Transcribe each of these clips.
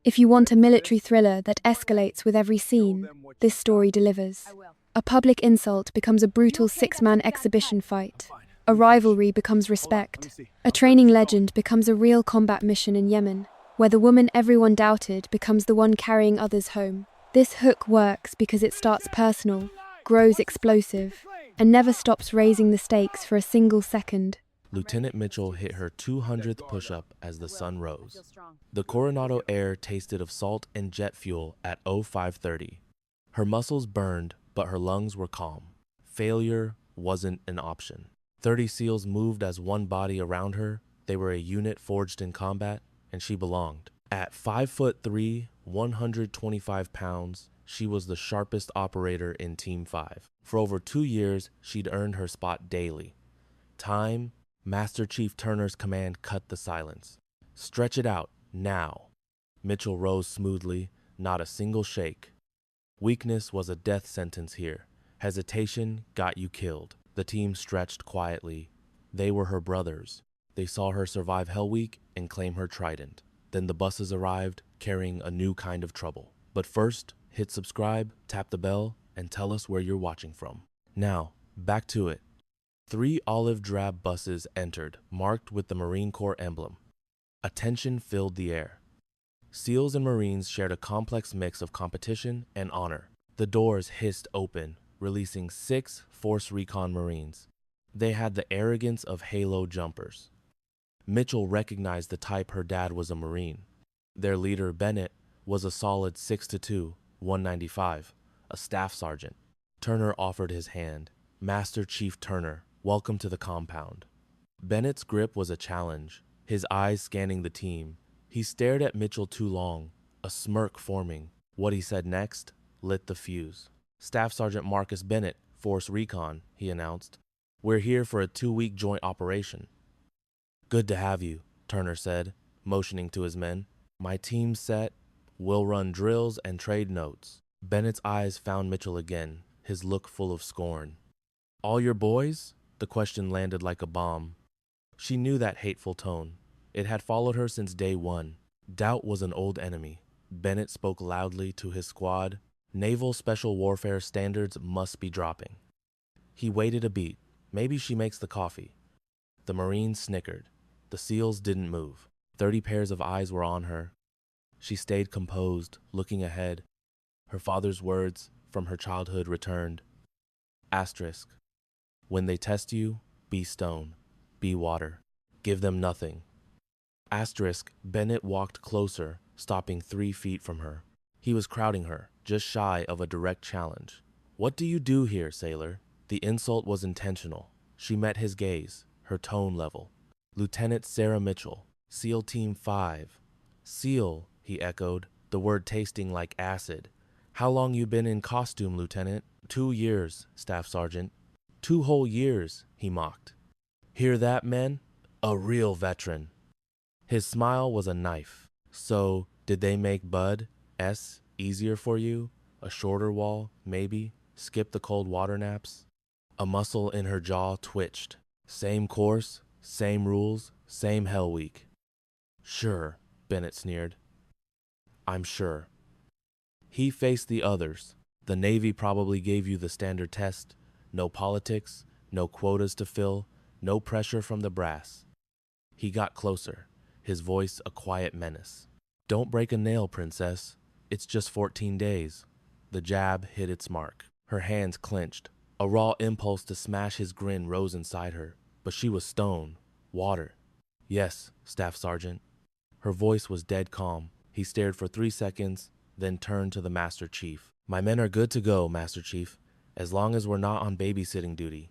If you want a military thriller that escalates with every scene, this story delivers. A public insult becomes a brutal six-man exhibition fight. A rivalry becomes respect. A training legend becomes a real combat mission in Yemen, where the woman everyone doubted becomes the one carrying others home. This hook works because it starts personal, grows explosive, and never stops raising the stakes for a single second. Lieutenant Mitchell hit her 200th push-up as the sun rose. The Coronado air tasted of salt and jet fuel at 0530. Her muscles burned, but her lungs were calm. Failure wasn't an option. 30 SEALs moved as one body around her. They were a unit forged in combat, and she belonged. At 5'3", 125 pounds, she was the sharpest operator in Team 5. For over 2 years, she'd earned her spot daily. Time, Master Chief Turner's command cut the silence. Stretch it out, now. Mitchell rose smoothly, not a single shake. Weakness was a death sentence here. Hesitation got you killed. The team stretched quietly. They were her brothers. They saw her survive Hell Week and claim her trident. Then the buses arrived, carrying a new kind of trouble. But first, hit subscribe, tap the bell, and tell us where you're watching from. Now, back to it. 3 olive drab buses entered, marked with the Marine Corps emblem. Attention filled the air. SEALs and Marines shared a complex mix of competition and honor. The doors hissed open, releasing 6 Force Recon Marines. They had the arrogance of halo jumpers. Mitchell recognized the type. Her dad was a Marine. Their leader, Bennett, was a solid 6'2", 195, a staff sergeant. Turner offered his hand. Master Chief Turner, welcome to the compound. Bennett's grip was a challenge, his eyes scanning the team. He stared at Mitchell too long, a smirk forming. What he said next lit the fuse. Staff Sergeant Marcus Bennett, Force Recon, he announced. We're here for a 2-week joint operation. Good to have you, Turner said, motioning to his men. My team's set. We'll run drills and trade notes. Bennett's eyes found Mitchell again, his look full of scorn. All your boys? The question landed like a bomb. She knew that hateful tone. It had followed her since day one. Doubt was an old enemy. Bennett spoke loudly to his squad. Naval Special Warfare standards must be dropping. He waited a beat. Maybe she makes the coffee. The Marines snickered. The SEALs didn't move. 30 pairs of eyes were on her. She stayed composed, looking ahead. Her father's words from her childhood returned. Asterisk. When they test you, be stone, be water. Give them nothing. Asterisk. Bennett walked closer, stopping 3 feet from her. He was crowding her, just shy of a direct challenge. What do you do here, sailor? The insult was intentional. She met his gaze, her tone level. Lieutenant Sarah Mitchell, SEAL Team 5. SEAL, he echoed, the word tasting like acid. How long you been in costume, Lieutenant? 2 years, Staff Sergeant. 2 whole years, he mocked. Hear that, men? A real veteran. His smile was a knife. So, did they make Bud S easier for you? A shorter wall, maybe? Skip the cold water naps? A muscle in her jaw twitched. Same course, same rules, same Hell Week. Sure, Bennett sneered. I'm sure. He faced the others. The Navy probably gave you the standard test. No politics, no quotas to fill, no pressure from the brass. He got closer, his voice a quiet menace. Don't break a nail, princess. It's just 14 days. The jab hit its mark. Her hands clenched. A raw impulse to smash his grin rose inside her, but she was stone, water. Yes, Staff Sergeant. Her voice was dead calm. He stared for 3 seconds, then turned to the Master Chief. My men are good to go, Master Chief, as long as we're not on babysitting duty.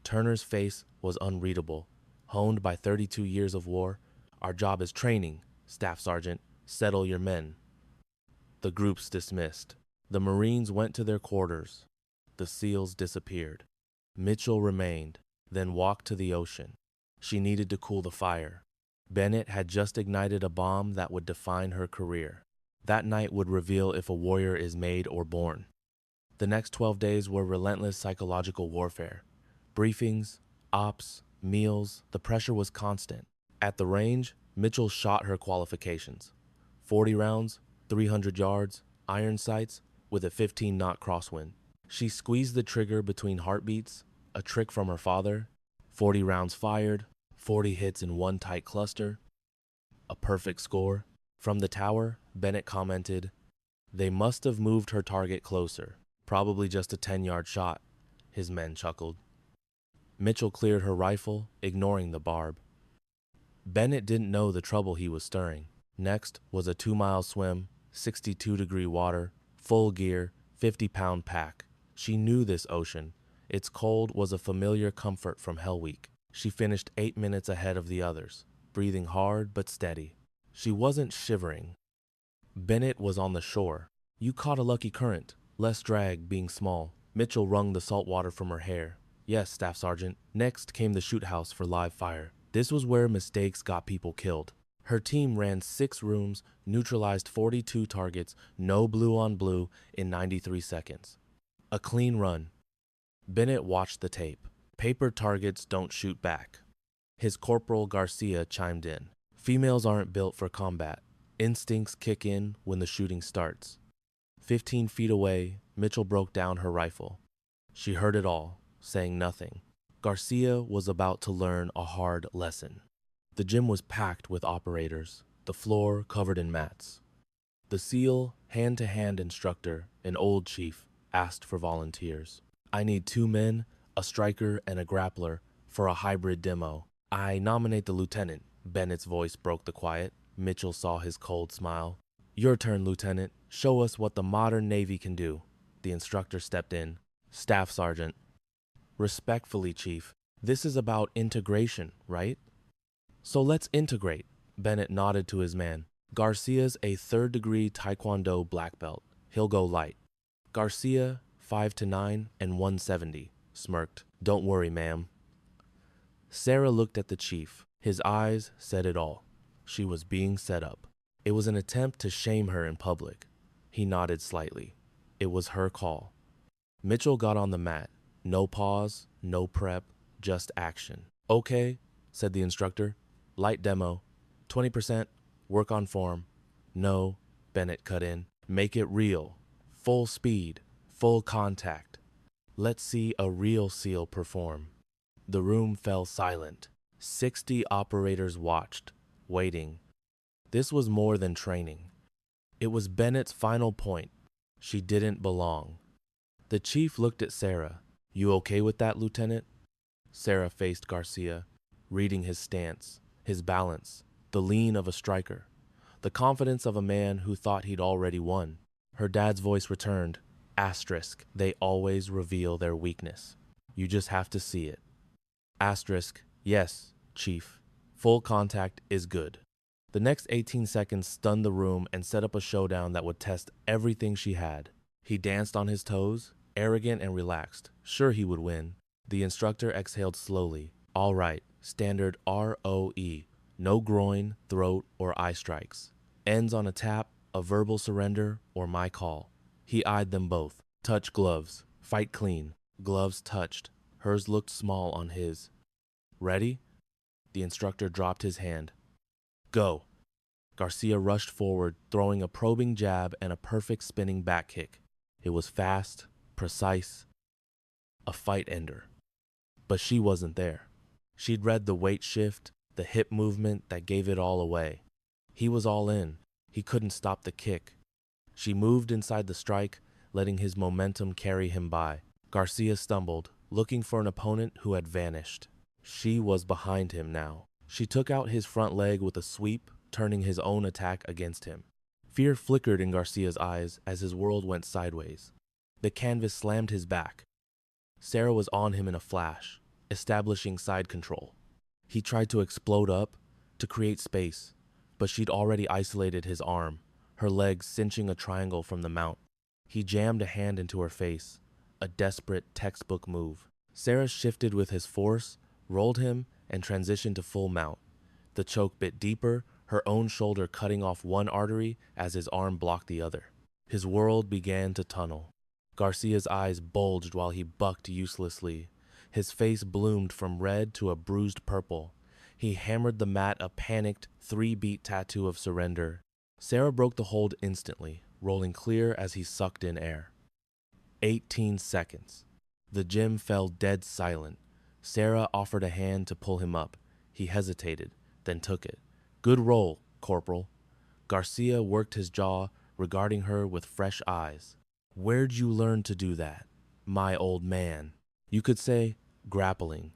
Turner's face was unreadable. Honed by 32 years of war, our job is training, Staff Sergeant. Settle your men. The groups dismissed. The Marines went to their quarters. The SEALs disappeared. Mitchell remained, then walked to the ocean. She needed to cool the fire. Bennett had just ignited a bomb that would define her career. That night would reveal if a warrior is made or born. The next 12 days were relentless psychological warfare. Briefings, ops, meals, the pressure was constant. At the range, Mitchell shot her qualifications. 40 rounds, 300 yards, iron sights, with a 15-knot crosswind. She squeezed the trigger between heartbeats, a trick from her father. 40 rounds fired, 40 hits in one tight cluster. A perfect score. From the tower, Bennett commented, "They must have moved her target closer. Probably just a 10-yard shot." His men chuckled. Mitchell cleared her rifle, ignoring the barb. Bennett didn't know the trouble he was stirring. Next was a 2-mile swim, 62-degree water, full gear, 50-pound pack. She knew this ocean. Its cold was a familiar comfort from Hell Week. She finished 8 minutes ahead of the others, breathing hard but steady. She wasn't shivering. Bennett was on the shore. "You caught a lucky current, less drag being small." Mitchell wrung the salt water from her hair. "Yes, Staff Sergeant." Next came the shoot house for live fire. This was where mistakes got people killed. Her team ran 6 rooms, neutralized 42 targets, no blue on blue, in 93 seconds. A clean run. Bennett watched the tape. Paper targets don't shoot back. His Corporal Garcia chimed in. "Females aren't built for combat. Instincts kick in when the shooting starts." 15 feet away, Mitchell broke down her rifle. She heard it all, saying nothing. Garcia was about to learn a hard lesson. The gym was packed with operators, the floor covered in mats. The SEAL, hand-to-hand instructor, an old chief, asked for volunteers. "I need 2 men, a striker and a grappler, for a hybrid demo. I nominate the lieutenant." Bennett's voice broke the quiet. Mitchell saw his cold smile. "Your turn, Lieutenant. Show us what the modern Navy can do." The instructor stepped in. "Staff Sergeant." "Respectfully, Chief. This is about integration, right?" "So let's integrate." Bennett nodded to his man. "Garcia's a 3rd-degree Taekwondo black belt. He'll go light." Garcia, 5'9" and 170, smirked. "Don't worry, ma'am." Sarah looked at the chief. His eyes said it all. She was being set up. It was an attempt to shame her in public. He nodded slightly. It was her call. Mitchell got on the mat. No pause, no prep, just action. "Okay," said the instructor. "Light demo. 20%, work on form." "No," Bennett cut in. "Make it real. Full speed, full contact. Let's see a real SEAL perform." The room fell silent. 60 operators watched, waiting. This was more than training. It was Bennett's final point. She didn't belong. The chief looked at Sarah. "You okay with that, Lieutenant?" Sarah faced Garcia, reading his stance, his balance, the lean of a striker, the confidence of a man who thought he'd already won. Her dad's voice returned. Asterisk, they always reveal their weakness. You just have to see it. Asterisk, yes, Chief. Full contact is good. The next 18 seconds stunned the room and set up a showdown that would test everything she had. He danced on his toes, arrogant and relaxed, sure he would win. The instructor exhaled slowly. All right, standard ROE. No groin, throat, or eye strikes. Ends on a tap, a verbal surrender, or my call. He eyed them both. Touch gloves. Fight clean. Gloves touched. Hers looked small on his. Ready? The instructor dropped his hand. Go. Garcia rushed forward, throwing a probing jab and a perfect spinning back kick. It was fast, precise, a fight ender. But she wasn't there. She'd read the weight shift, the hip movement that gave it all away. He was all in. He couldn't stop the kick. She moved inside the strike, letting his momentum carry him by. Garcia stumbled, looking for an opponent who had vanished. She was behind him now. She took out his front leg with a sweep, turning his own attack against him. Fear flickered in Garcia's eyes as his world went sideways. The canvas slammed his back. Sarah was on him in a flash, establishing side control. He tried to explode up, to create space, but she'd already isolated his arm, her legs cinching a triangle from the mount. He jammed a hand into her face, a desperate textbook move. Sarah shifted with his force, rolled him, and transitioned to full mount. The choke bit deeper, her own shoulder cutting off one artery as his arm blocked the other. His world began to tunnel. Garcia's eyes bulged while he bucked uselessly. His face bloomed from red to a bruised purple. He hammered the mat a panicked, 3-beat tattoo of surrender. Sarah broke the hold instantly, rolling clear as he sucked in air. 18 seconds. The gym fell dead silent. Sarah offered a hand to pull him up. He hesitated, then took it. Good roll, Corporal. Garcia worked his jaw, regarding her with fresh eyes. Where'd you learn to do that, my old man? You could say grappling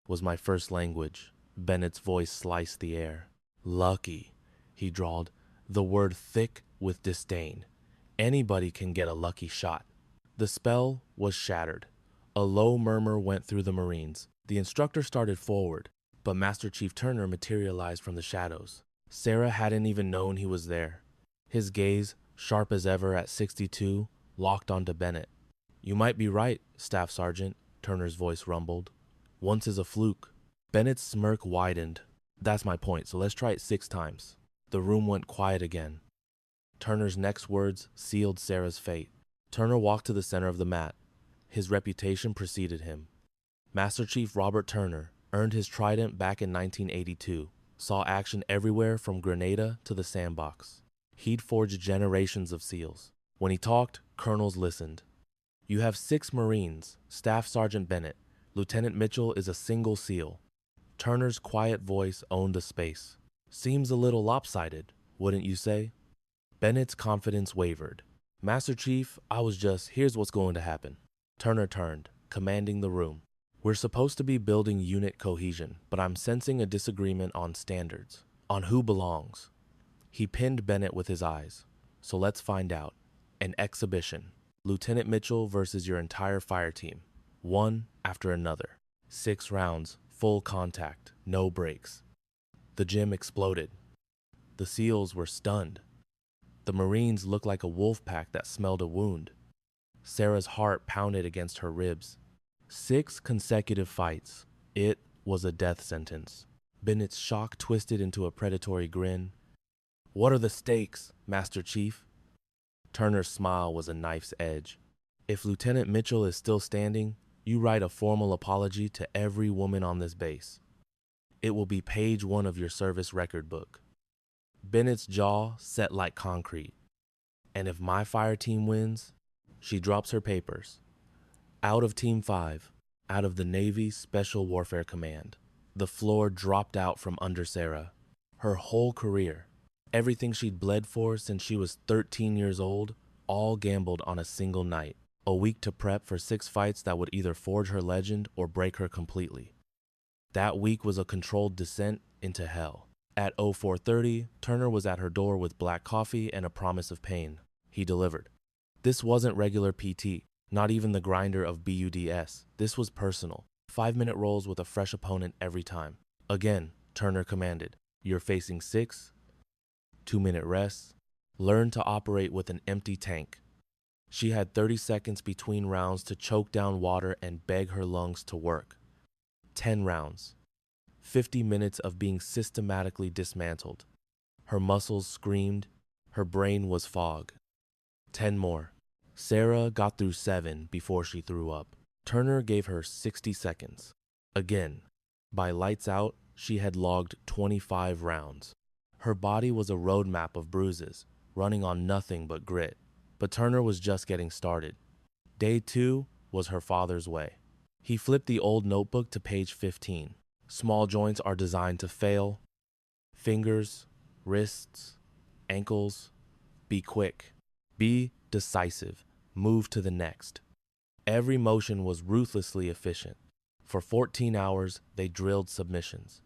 was my first language. Bennett's voice sliced the air. Lucky, he drawled, the word thick with disdain. Anybody can get a lucky shot. The spell was shattered. A low murmur went through the Marines. The instructor started forward, but Master Chief Turner materialized from the shadows. Sarah hadn't even known he was there. His gaze, sharp as ever at 62, locked onto Bennett. You might be right, Staff Sergeant, Turner's voice rumbled. Once is a fluke. Bennett's smirk widened. That's my point, so let's try it 6 times. The room went quiet again. Turner's next words sealed Sarah's fate. Turner walked to the center of the mat. His reputation preceded him. Master Chief Robert Turner earned his trident back in 1982, saw action everywhere from Grenada to the sandbox. He'd forged generations of SEALs. When he talked, colonels listened. You have 6 Marines, Staff Sergeant Bennett. Lieutenant Mitchell is a single SEAL. Turner's quiet voice owned the space. Seems a little lopsided, wouldn't you say? Bennett's confidence wavered. Master Chief, here's what's going to happen. Turner turned, commanding the room. We're supposed to be building unit cohesion, but I'm sensing a disagreement on standards, on who belongs. He pinned Bennett with his eyes. So let's find out. An exhibition. Lieutenant Mitchell versus your entire fire team. One after another. 6 rounds, full contact, no breaks. The gym exploded. The SEALs were stunned. The Marines looked like a wolf pack that smelled a wound. Sarah's heart pounded against her ribs. 6 consecutive fights. It was a death sentence. Bennett's shock twisted into a predatory grin. What are the stakes, Master Chief? Turner's smile was a knife's edge. If Lieutenant Mitchell is still standing, you write a formal apology to every woman on this base. It will be page 1 of your service record book. Bennett's jaw set like concrete. And if my fire team wins, she drops her papers. Out of Team 5, out of the Navy Special Warfare Command. The floor dropped out from under Sarah. Her whole career, everything she'd bled for since she was 13 years old, all gambled on a single night. A week to prep for 6 fights that would either forge her legend or break her completely. That week was a controlled descent into hell. At 04:30, Turner was at her door with black coffee and a promise of pain. He delivered. This wasn't regular PT, not even the grinder of BUDS. This was personal. 5-minute rolls with a fresh opponent every time. Again, Turner commanded, you're facing 6, 2-minute rests. Learn to operate with an empty tank. She had 30 seconds between rounds to choke down water and beg her lungs to work. 10 rounds. 50 minutes of being systematically dismantled. Her muscles screamed. Her brain was fog. 10 more. Sarah got through 7 before she threw up. Turner gave her 60 seconds. Again, by lights out, she had logged 25 rounds. Her body was a roadmap of bruises, running on nothing but grit. But Turner was just getting started. Day 2 was her father's way. He flipped the old notebook to page 15. Small joints are designed to fail. Fingers, wrists, ankles. Be quick. Be decisive. Move to the next. Every motion was ruthlessly efficient. For 14 hours, they drilled submissions.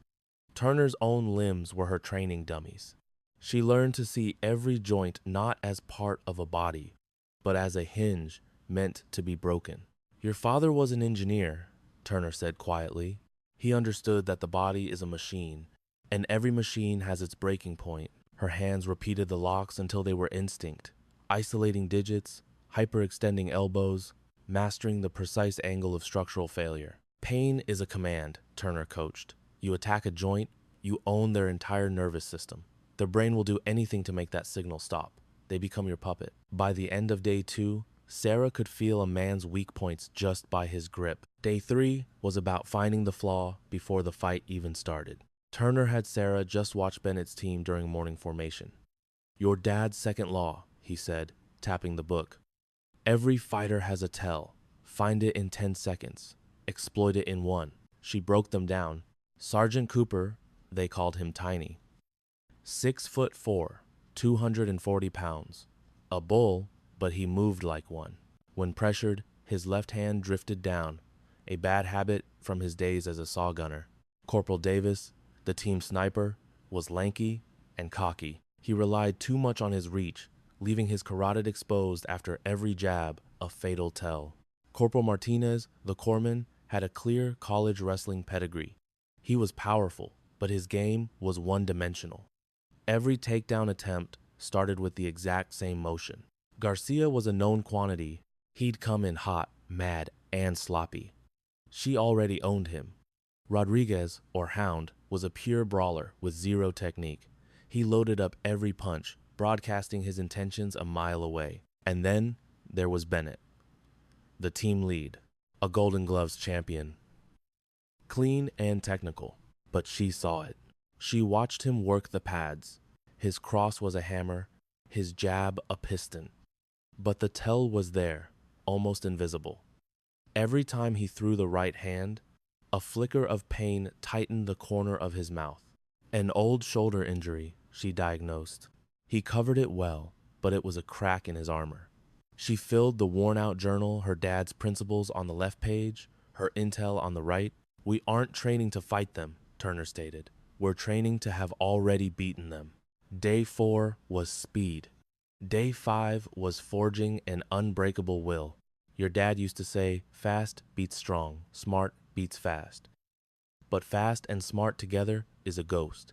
Turner's own limbs were her training dummies. She learned to see every joint not as part of a body, but as a hinge meant to be broken. Your father was an engineer, Turner said quietly. He understood that the body is a machine, and every machine has its breaking point. Her hands repeated the locks until they were instinct, isolating digits, hyperextending elbows, mastering the precise angle of structural failure. Pain is a command, Turner coached. You attack a joint, you own their entire nervous system. Their brain will do anything to make that signal stop. They become your puppet. By the end of day 2, Sarah could feel a man's weak points just by his grip. Day 3 was about finding the flaw before the fight even started. Turner had Sarah just watch Bennett's team during morning formation. Your dad's second law, he said, tapping the book. Every fighter has a tell. Find it in 10 seconds. Exploit it in 1. She broke them down. Sergeant Cooper, they called him Tiny. 6'4", 240 pounds. A bull, but he moved like one. When pressured, his left hand drifted down, a bad habit from his days as a saw gunner. Corporal Davis, the team sniper, was lanky and cocky. He relied too much on his reach, leaving his carotid exposed after every jab, a fatal tell. Corporal Martinez, the corpsman, had a clear college wrestling pedigree. He was powerful, but his game was one-dimensional. Every takedown attempt started with the exact same motion. Garcia was a known quantity. He'd come in hot, mad, and sloppy. She already owned him. Rodriguez, or Hound, was a pure brawler with zero technique. He loaded up every punch, broadcasting his intentions a mile away. And then there was Bennett, the team lead, a Golden Gloves champion. Clean and technical, but she saw it. She watched him work the pads. His cross was a hammer, his jab a piston. But the tell was there, almost invisible. Every time he threw the right hand, a flicker of pain tightened the corner of his mouth. An old shoulder injury, she diagnosed. He covered it well, but it was a crack in his armor. She filled the worn-out journal, her dad's principles on the left page, her intel on the right. We aren't training to fight them, Turner stated. We're training to have already beaten them. Day 4 was speed. Day 5 was forging an unbreakable will. Your dad used to say, fast beats strong, smart beats fast. But fast and smart together is a ghost.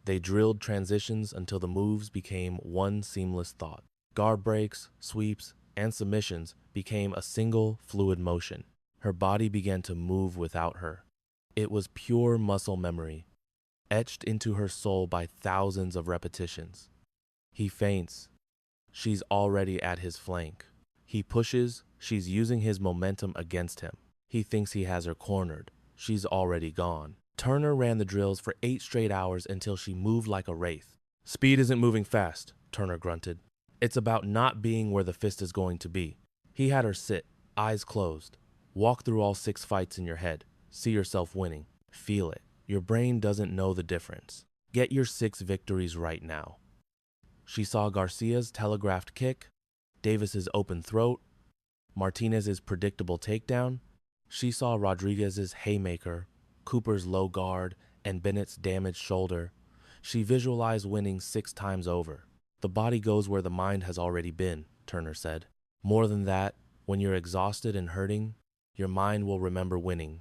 They drilled transitions until the moves became one seamless thought. Guard breaks, sweeps, and submissions became a single fluid motion. Her body began to move without her. It was pure muscle memory, etched into her soul by thousands of repetitions. He feints. She's already at his flank. He pushes. She's using his momentum against him. He thinks he has her cornered. She's already gone. Turner ran the drills for 8 straight hours until she moved like a wraith. Speed isn't moving fast, Turner grunted. It's about not being where the fist is going to be. He had her sit, eyes closed. Walk through all 6 fights in your head. See yourself winning. Feel it. Your brain doesn't know the difference. Get your 6 victories right now. She saw Garcia's telegraphed kick, Davis's open throat, Martinez's predictable takedown. She saw Rodriguez's haymaker, Cooper's low guard, and Bennett's damaged shoulder. She visualized winning 6 times over. The body goes where the mind has already been, Turner said. More than that, when you're exhausted and hurting, your mind will remember winning.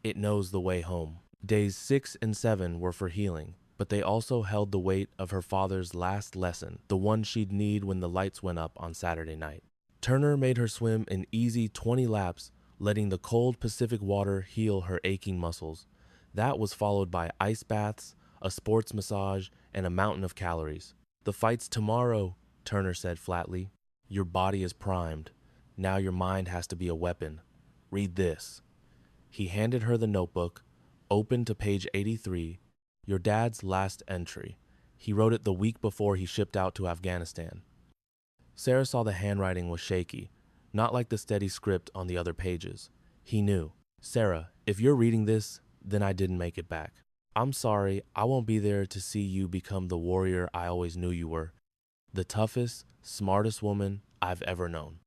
It knows the way home. Days 6 and 7 were for healing, but they also held the weight of her father's last lesson, the one she'd need when the lights went up on Saturday night. Turner made her swim an easy 20 laps, letting the cold Pacific water heal her aching muscles. That was followed by ice baths, a sports massage, and a mountain of calories. The fight's tomorrow, Turner said flatly. Your body is primed. Now your mind has to be a weapon. Read this. He handed her the notebook, opened to page 83, your dad's last entry. He wrote it the week before he shipped out to Afghanistan. Sarah saw the handwriting was shaky, not like the steady script on the other pages. He knew. Sarah, if you're reading this, then I didn't make it back. I'm sorry, I won't be there to see you become the warrior I always knew you were. The toughest, smartest woman I've ever known.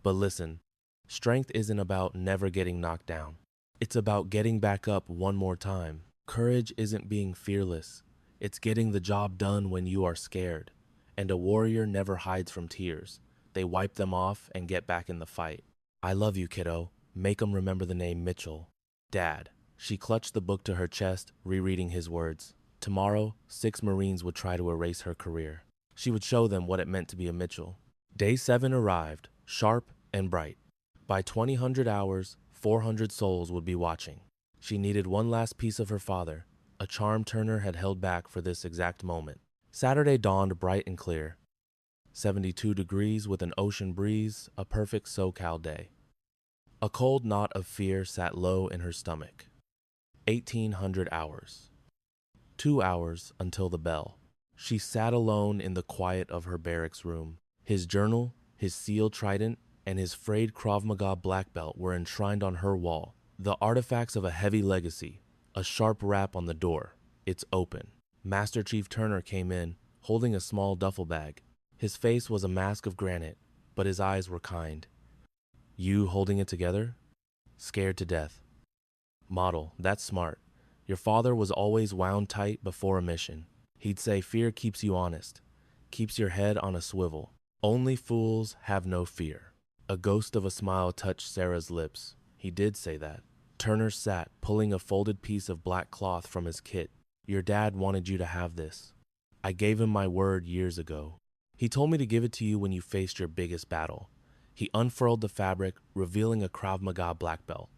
But listen, strength isn't about never getting knocked down. It's about getting back up one more time. Courage isn't being fearless. It's getting the job done when you are scared. And a warrior never hides from tears. They wipe them off and get back in the fight. I love you, kiddo. Make 'em remember the name Mitchell. Dad. She clutched the book to her chest, rereading his words. Tomorrow, 6 Marines would try to erase her career. She would show them what it meant to be a Mitchell. Day 7 arrived, sharp and bright. By 2000 hours, 400 souls would be watching. She needed one last piece of her father, a charm Turner had held back for this exact moment. Saturday dawned bright and clear. 72 degrees with an ocean breeze, a perfect SoCal day. A cold knot of fear sat low in her stomach. 1800 hours. 2 hours until the bell. She sat alone in the quiet of her barracks room. His journal, his sealed trident, and his frayed Krav Maga black belt were enshrined on her wall. The artifacts of a heavy legacy. A sharp rap on the door. It's open. Master Chief Turner came in, holding a small duffel bag. His face was a mask of granite, but his eyes were kind. You holding it together? Scared to death. Model, that's smart. Your father was always wound tight before a mission. He'd say fear keeps you honest, keeps your head on a swivel. Only fools have no fear. A ghost of a smile touched Sarah's lips. He did say that. Turner sat, pulling a folded piece of black cloth from his kit. Your dad wanted you to have this. I gave him my word years ago. He told me to give it to you when you faced your biggest battle. He unfurled the fabric, revealing a Krav Maga black belt.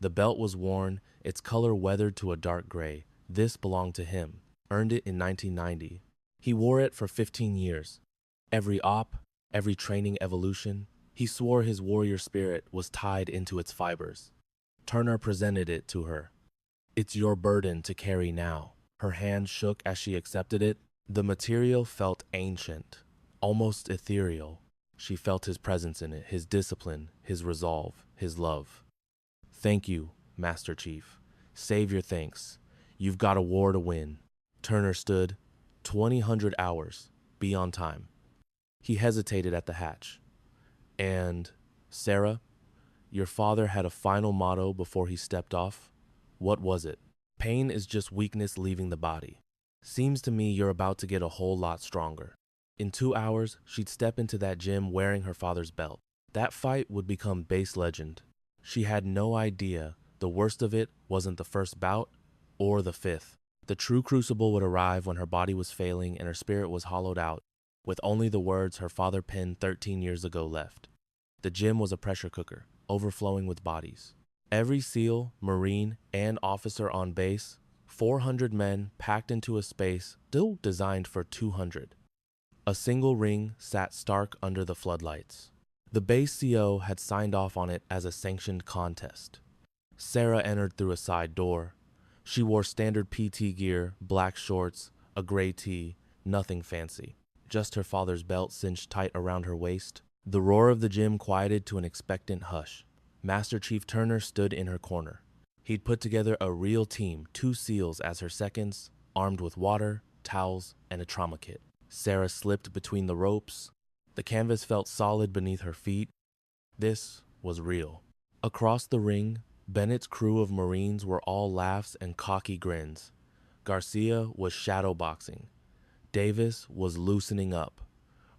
The belt was worn, its color weathered to a dark gray. This belonged to him. Earned it in 1990. He wore it for 15 years. Every op, every training evolution, he swore his warrior spirit was tied into its fibers. Turner presented it to her. It's your burden to carry now. Her hand shook as she accepted it. The material felt ancient, almost ethereal. She felt his presence in it, his discipline, his resolve, his love. Thank you, Master Chief. Save your thanks. You've got a war to win. Turner stood. 2,000 hours. Be on time. He hesitated at the hatch. And, Sarah, your father had a final motto before he stepped off. What was it? Pain is just weakness leaving the body. Seems to me you're about to get a whole lot stronger. In 2 hours, she'd step into that gym wearing her father's belt. That fight would become base legend. She had no idea the worst of it wasn't the first bout or the 5th. The true crucible would arrive when her body was failing and her spirit was hollowed out, with only the words her father penned 13 years ago left. The gym was a pressure cooker, overflowing with bodies. Every SEAL, Marine, and officer on base, 400 men packed into a space still designed for 200. A single ring sat stark under the floodlights. The base CO had signed off on it as a sanctioned contest. Sarah entered through a side door. She wore standard PT gear, black shorts, a gray tee, nothing fancy. Just her father's belt cinched tight around her waist. The roar of the gym quieted to an expectant hush. Master Chief Turner stood in her corner. He'd put together a real team, 2 SEALs as her seconds, armed with water, towels, and a trauma kit. Sarah slipped between the ropes. The canvas felt solid beneath her feet. This was real. Across the ring, Bennett's crew of Marines were all laughs and cocky grins. Garcia was shadowboxing. Davis was loosening up.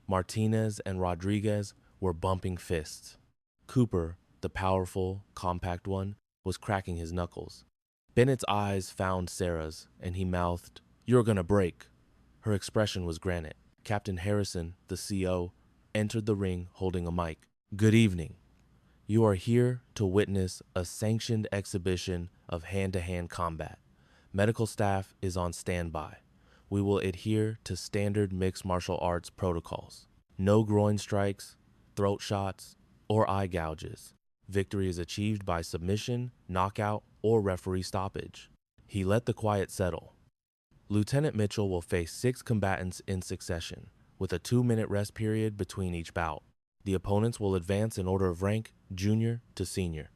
Martinez and Rodriguez were bumping fists. Cooper, the powerful, compact one, was cracking his knuckles. Bennett's eyes found Sarah's, and he mouthed, "You're gonna break." Her expression was granite. Captain Harrison, the CO, entered the ring holding a mic. "Good evening. You are here to witness a sanctioned exhibition of hand-to-hand combat. Medical staff is on standby. We will adhere to standard mixed martial arts protocols. No groin strikes, throat shots, or eye gouges. Victory is achieved by submission, knockout, or referee stoppage." He let the quiet settle. Lieutenant Mitchell will face 6 combatants in succession, with a 2-minute rest period between each bout. The opponents will advance in order of rank, junior to senior.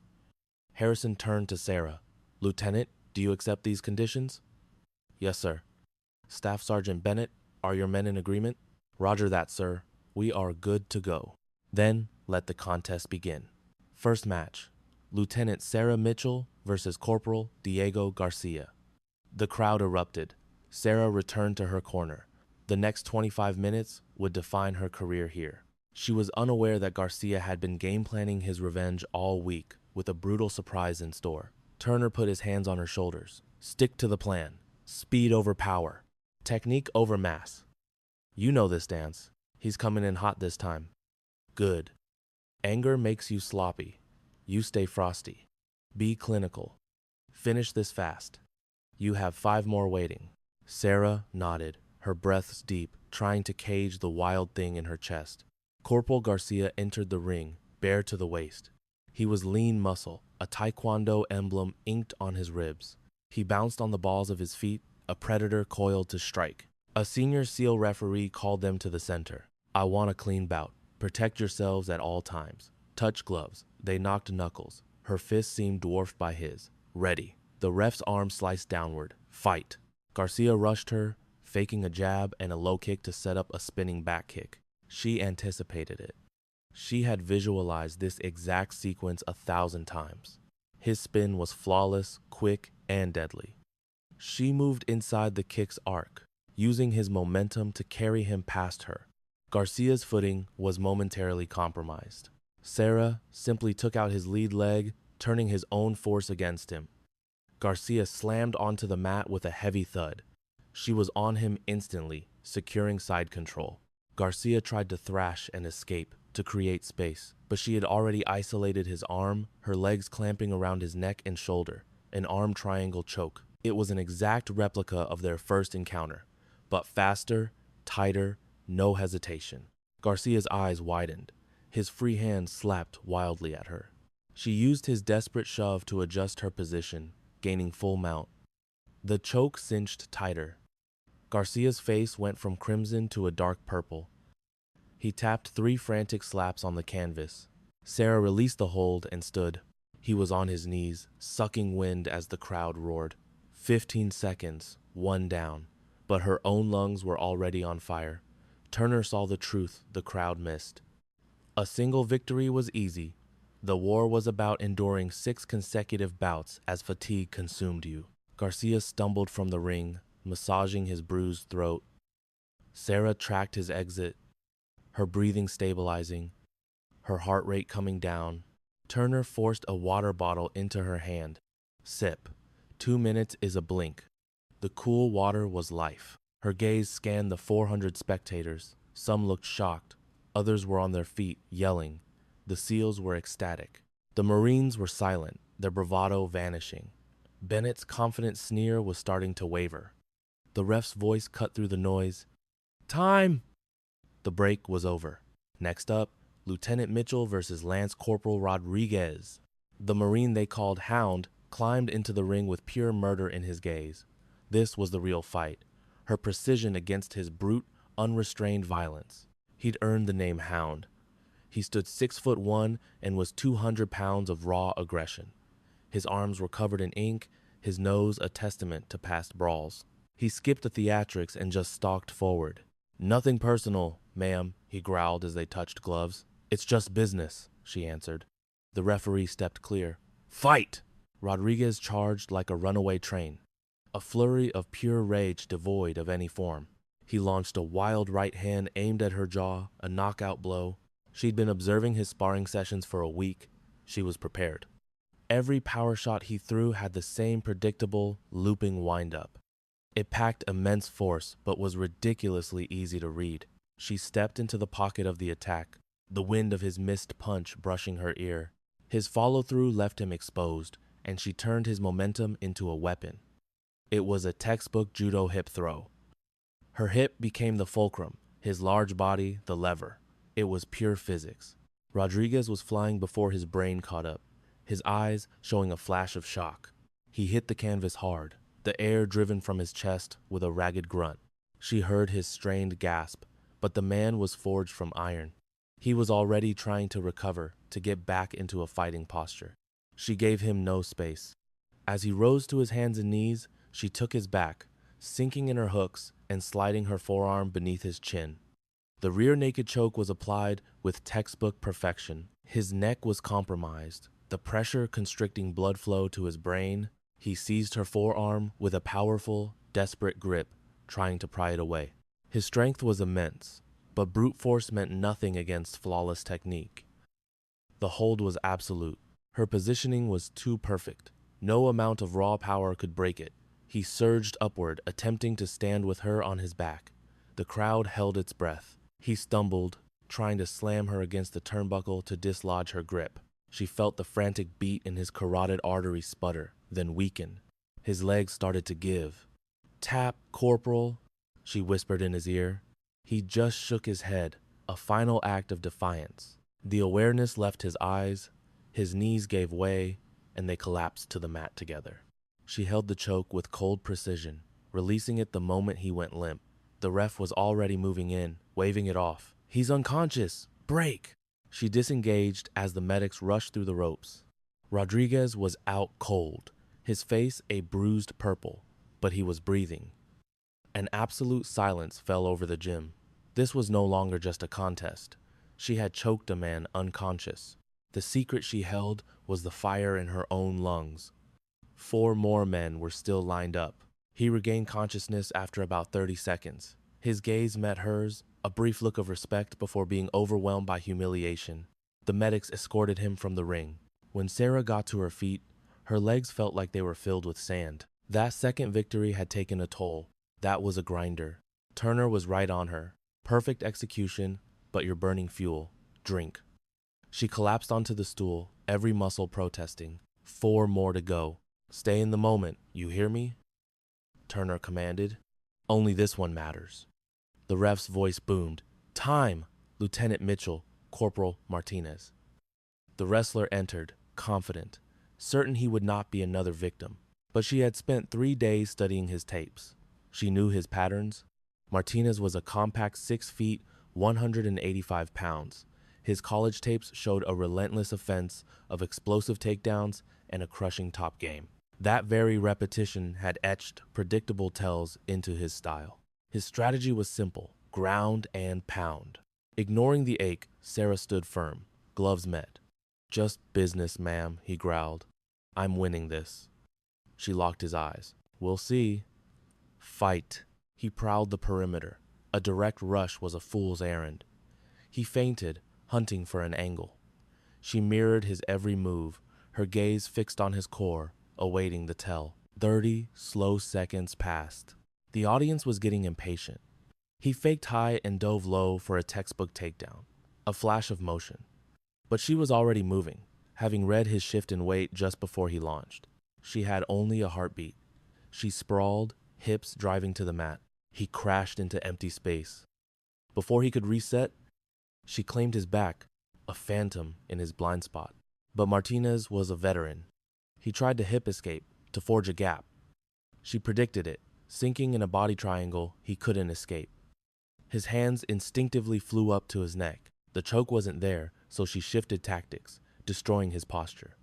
Harrison turned to Sarah. "Lieutenant, do you accept these conditions?" "Yes, sir." "Staff Sergeant Bennett, are your men in agreement?" "Roger that, sir. We are good to go." Then let the contest begin. First match, Lieutenant Sarah Mitchell versus Corporal Diego Garcia. The crowd erupted. Sarah returned to her corner. The next 25 minutes would define her career here. She was unaware that Garcia had been game planning his revenge all week, with a brutal surprise in store. Turner put his hands on her shoulders. "Stick to the plan. Speed over power. Technique over mass. You know this dance. He's coming in hot this time. Good. Anger makes you sloppy. You stay frosty. Be clinical. Finish this fast. You have 5 more waiting." Sarah nodded, her breaths deep, trying to cage the wild thing in her chest. Corporal Garcia entered the ring, bare to the waist. He was lean muscle, a taekwondo emblem inked on his ribs. He bounced on the balls of his feet, a predator coiled to strike. A senior SEAL referee called them to the center. I want a clean bout. Protect yourselves at all times. Touch gloves. They knocked knuckles. Her fists seemed dwarfed by his. Ready. The ref's arm sliced downward. Fight. Garcia rushed her, faking a jab and a low kick to set up a spinning back kick. She anticipated it. She had visualized this exact sequence 1,000 times. His spin was flawless, quick, and deadly. She moved inside the kick's arc, using his momentum to carry him past her. Garcia's footing was momentarily compromised. Sarah simply took out his lead leg, turning his own force against him. Garcia slammed onto the mat with a heavy thud. She was on him instantly, securing side control. Garcia tried to thrash and escape, to create space, but she had already isolated his arm, her legs clamping around his neck and shoulder, an arm triangle choke. It was an exact replica of their first encounter, but faster, tighter, no hesitation. Garcia's eyes widened. His free hand slapped wildly at her. She used his desperate shove to adjust her position, gaining full mount. The choke cinched tighter. Garcia's face went from crimson to a dark purple. He tapped 3 frantic slaps on the canvas. Sarah released the hold and stood. He was on his knees, sucking wind as the crowd roared. 15 seconds, 1 down, but her own lungs were already on fire. Turner saw the truth the crowd missed. A single victory was easy. The war was about enduring 6 consecutive bouts as fatigue consumed you. Garcia stumbled from the ring, massaging his bruised throat. Sarah tracked his exit, her breathing stabilizing, her heart rate coming down. Turner forced a water bottle into her hand. Sip. 2 minutes is a blink. The cool water was life. Her gaze scanned the 400 spectators. Some looked shocked. Others were on their feet, yelling. The SEALs were ecstatic. The Marines were silent, their bravado vanishing. Bennett's confident sneer was starting to waver. The ref's voice cut through the noise. Time! The break was over. Next up, Lieutenant Mitchell versus Lance Corporal Rodriguez. The Marine they called Hound climbed into the ring with pure murder in his gaze. This was the real fight, her precision against his brute, unrestrained violence. He'd earned the name Hound. He stood 6'1" and was 200 pounds of raw aggression. His arms were covered in ink, his nose a testament to past brawls. He skipped the theatrics and just stalked forward. Nothing personal, ma'am, he growled as they touched gloves. It's just business, she answered. The referee stepped clear. Fight! Rodriguez charged like a runaway train, a flurry of pure rage devoid of any form. He launched a wild right hand aimed at her jaw, a knockout blow. She'd been observing his sparring sessions for a week. She was prepared. Every power shot he threw had the same predictable, looping wind-up. It packed immense force, but was ridiculously easy to read. She stepped into the pocket of the attack, the wind of his missed punch brushing her ear. His follow-through left him exposed, and she turned his momentum into a weapon. It was a textbook judo hip throw. Her hip became the fulcrum, his large body the lever. It was pure physics. Rodriguez was flying before his brain caught up, his eyes showing a flash of shock. He hit the canvas hard, the air driven from his chest with a ragged grunt. She heard his strained gasp, but the man was forged from iron. He was already trying to recover, to get back into a fighting posture. She gave him no space. As he rose to his hands and knees, she took his back, sinking in her hooks and sliding her forearm beneath his chin. The rear naked choke was applied with textbook perfection. His neck was compromised, the pressure constricting blood flow to his brain. He seized her forearm with a powerful, desperate grip, trying to pry it away. His strength was immense, but brute force meant nothing against flawless technique. The hold was absolute. Her positioning was too perfect. No amount of raw power could break it. He surged upward, attempting to stand with her on his back. The crowd held its breath. He stumbled, trying to slam her against the turnbuckle to dislodge her grip. She felt the frantic beat in his carotid artery sputter, then weaken. His legs started to give. Tap, Corporal, she whispered in his ear. He just shook his head, a final act of defiance. The awareness left his eyes, his knees gave way, and they collapsed to the mat together. She held the choke with cold precision, releasing it the moment he went limp. The ref was already moving in, waving it off. He's unconscious. Break! She disengaged as the medics rushed through the ropes. Rodriguez was out cold, his face a bruised purple, but he was breathing. An absolute silence fell over the gym. This was no longer just a contest. She had choked a man unconscious. The secret she held was the fire in her own lungs. 4 more men were still lined up. He regained consciousness after about 30 seconds. His gaze met hers, a brief look of respect before being overwhelmed by humiliation. The medics escorted him from the ring. When Sarah got to her feet, her legs felt like they were filled with sand. That second victory had taken a toll. That was a grinder. Turner was right on her. Perfect execution, but you're burning fuel. Drink. She collapsed onto the stool, every muscle protesting. 4 more to go. Stay in the moment, you hear me? Turner commanded. Only this one matters. The ref's voice boomed. Time! Lieutenant Mitchell, Corporal Martinez. The wrestler entered, confident, certain he would not be another victim. But she had spent 3 days studying his tapes. She knew his patterns. Martinez was a compact 6 feet, 185 pounds. His college tapes showed a relentless offense of explosive takedowns and a crushing top game. That very repetition had etched predictable tells into his style. His strategy was simple: ground and pound. Ignoring the ache, Sarah stood firm. Gloves met. Just business, ma'am, he growled. I'm winning this. She locked his eyes. We'll see. Fight. He prowled the perimeter. A direct rush was a fool's errand. He feinted, hunting for an angle. She mirrored his every move, her gaze fixed on his core, awaiting the tell. 30 slow seconds passed. The audience was getting impatient. He faked high and dove low for a textbook takedown, a flash of motion. But she was already moving, having read his shift in weight just before he launched. She had only a heartbeat. She sprawled, hips driving to the mat. He crashed into empty space. Before he could reset, she claimed his back, a phantom in his blind spot. But Martinez was a veteran. He tried to hip escape, to forge a gap. She predicted it. Sinking in a body triangle, he couldn't escape. His hands instinctively flew up to his neck. The choke wasn't there, so she shifted tactics, destroying his posture.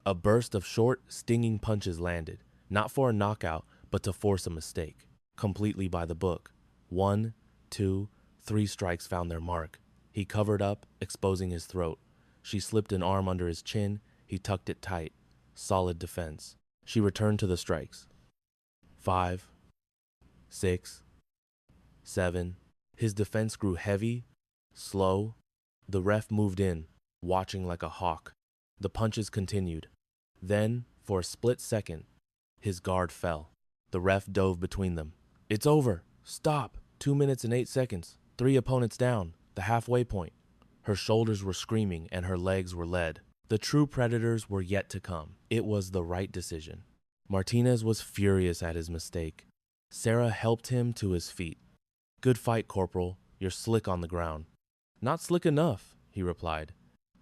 A burst of short, stinging punches landed, not for a knockout, but to force a mistake. Completely by the book. 1, 2, 3 strikes found their mark. He covered up, exposing his throat. She slipped an arm under his chin. He tucked it tight. Solid defense. She returned to the strikes. 5, 6, 7. His defense grew heavy, slow. The ref moved in, watching like a hawk. The punches continued. Then, for a split second, his guard fell. The ref dove between them. It's over. Stop. 2 minutes and 8 seconds. 3 opponents down. The halfway point. Her shoulders were screaming and her legs were lead. The true predators were yet to come. It was the right decision. Martinez was furious at his mistake. Sarah helped him to his feet. Good fight, Corporal. You're slick on the ground. Not slick enough, he replied,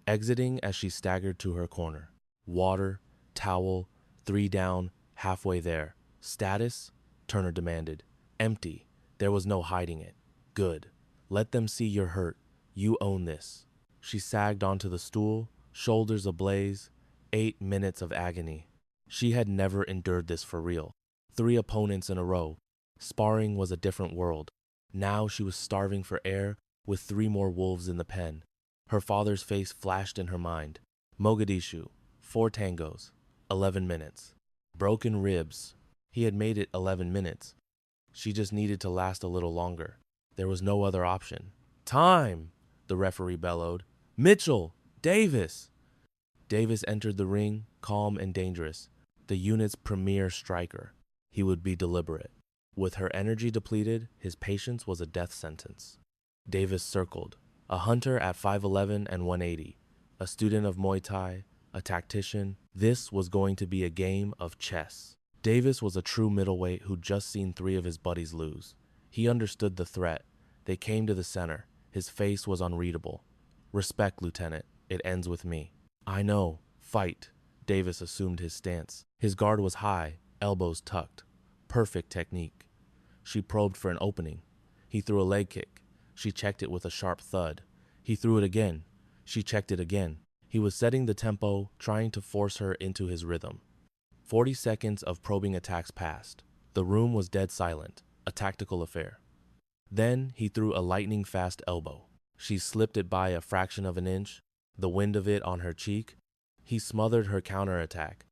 exiting as she staggered to her corner. Water, towel, 3 down, halfway there. Status? Turner demanded. Empty. There was no hiding it. Good. Let them see you're hurt. You own this. She sagged onto the stool, shoulders ablaze. 8 minutes of agony. She had never endured this for real. 3 opponents in a row. Sparring was a different world. Now she was starving for air with 3 more wolves in the pen. Her father's face flashed in her mind. Mogadishu, 4 tangos, 11 minutes. Broken ribs. He had made it 11 minutes. She just needed to last a little longer. There was no other option. Time! The referee bellowed. Mitchell! Davis! Davis entered the ring, calm and dangerous. The unit's premier striker. He would be deliberate. With her energy depleted, his patience was a death sentence. Davis circled. A hunter at 5'11 and 180. A student of Muay Thai. A tactician. This was going to be a game of chess. Davis was a true middleweight who'd just seen 3 of his buddies lose. He understood the threat. They came to the center. His face was unreadable. Respect, Lieutenant. It ends with me. I know. Fight. Davis assumed his stance. His guard was high, elbows tucked. Perfect technique. She probed for an opening. He threw a leg kick. She checked it with a sharp thud. He threw it again. She checked it again. He was setting the tempo, trying to force her into his rhythm. 40 seconds of probing attacks passed. The room was dead silent, a tactical affair. Then he threw a lightning-fast elbow. She slipped it by a fraction of an inch, the wind of it on her cheek. He smothered her counterattack.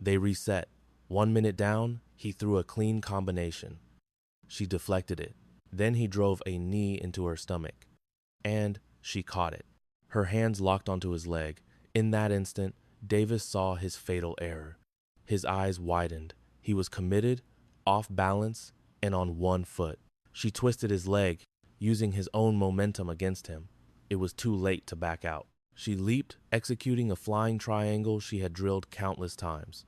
They reset. 1 minute down, he threw a clean combination. She deflected it. Then he drove a knee into her stomach. And she caught it. Her hands locked onto his leg. In that instant, Davis saw his fatal error. His eyes widened. He was committed, off balance, and on one foot. She twisted his leg, using his own momentum against him. It was too late to back out. She leaped, executing a flying triangle she had drilled countless times.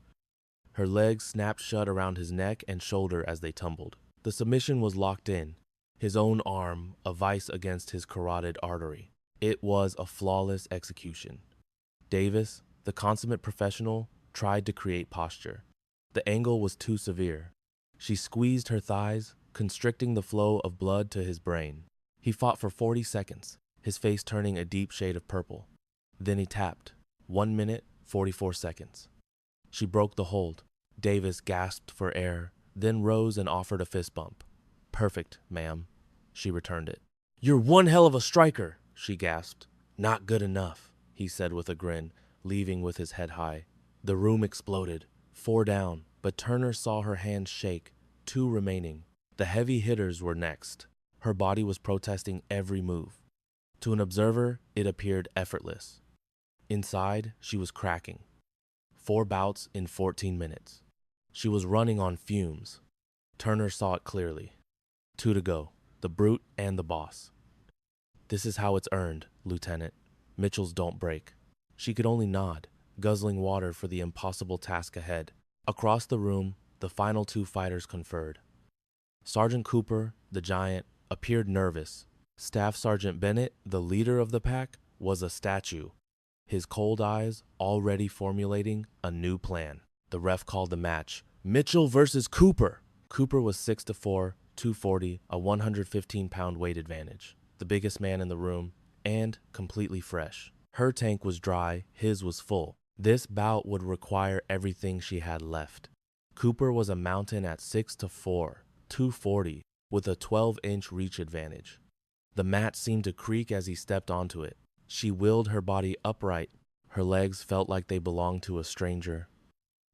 Her legs snapped shut around his neck and shoulder as they tumbled. The submission was locked in, his own arm a vice against his carotid artery. It was a flawless execution. Davis, the consummate professional, tried to create posture. The angle was too severe. She squeezed her thighs, constricting the flow of blood to his brain. He fought for 40 seconds, his face turning a deep shade of purple. Then he tapped. 1 minute, 44 seconds. She broke the hold. Davis gasped for air, then rose and offered a fist bump. "Perfect, ma'am." She returned it. "You're one hell of a striker," she gasped. "Not good enough," he said with a grin, leaving with his head high. The room exploded. 4 down, but Turner saw her hands shake. 2 remaining. The heavy hitters were next. Her body was protesting every move. To an observer, it appeared effortless. Inside, she was cracking. 4 bouts in 14 minutes. She was running on fumes. Turner saw it clearly. 2 to go, the brute and the boss. "This is how it's earned, Lieutenant. Mitchells don't break." She could only nod, guzzling water for the impossible task ahead. Across the room, the final 2 fighters conferred. Sergeant Cooper, the giant, appeared nervous. Staff Sergeant Bennett, the leader of the pack, was a statue, his cold eyes already formulating a new plan. The ref called the match. Mitchell versus Cooper. Cooper was 6'4", 240, a 115-pound weight advantage, the biggest man in the room, and completely fresh. Her tank was dry, his was full. This bout would require everything she had left. Cooper was a mountain at 6'4", 240, with a 12-inch reach advantage. The mat seemed to creak as he stepped onto it. She willed her body upright. Her legs felt like they belonged to a stranger.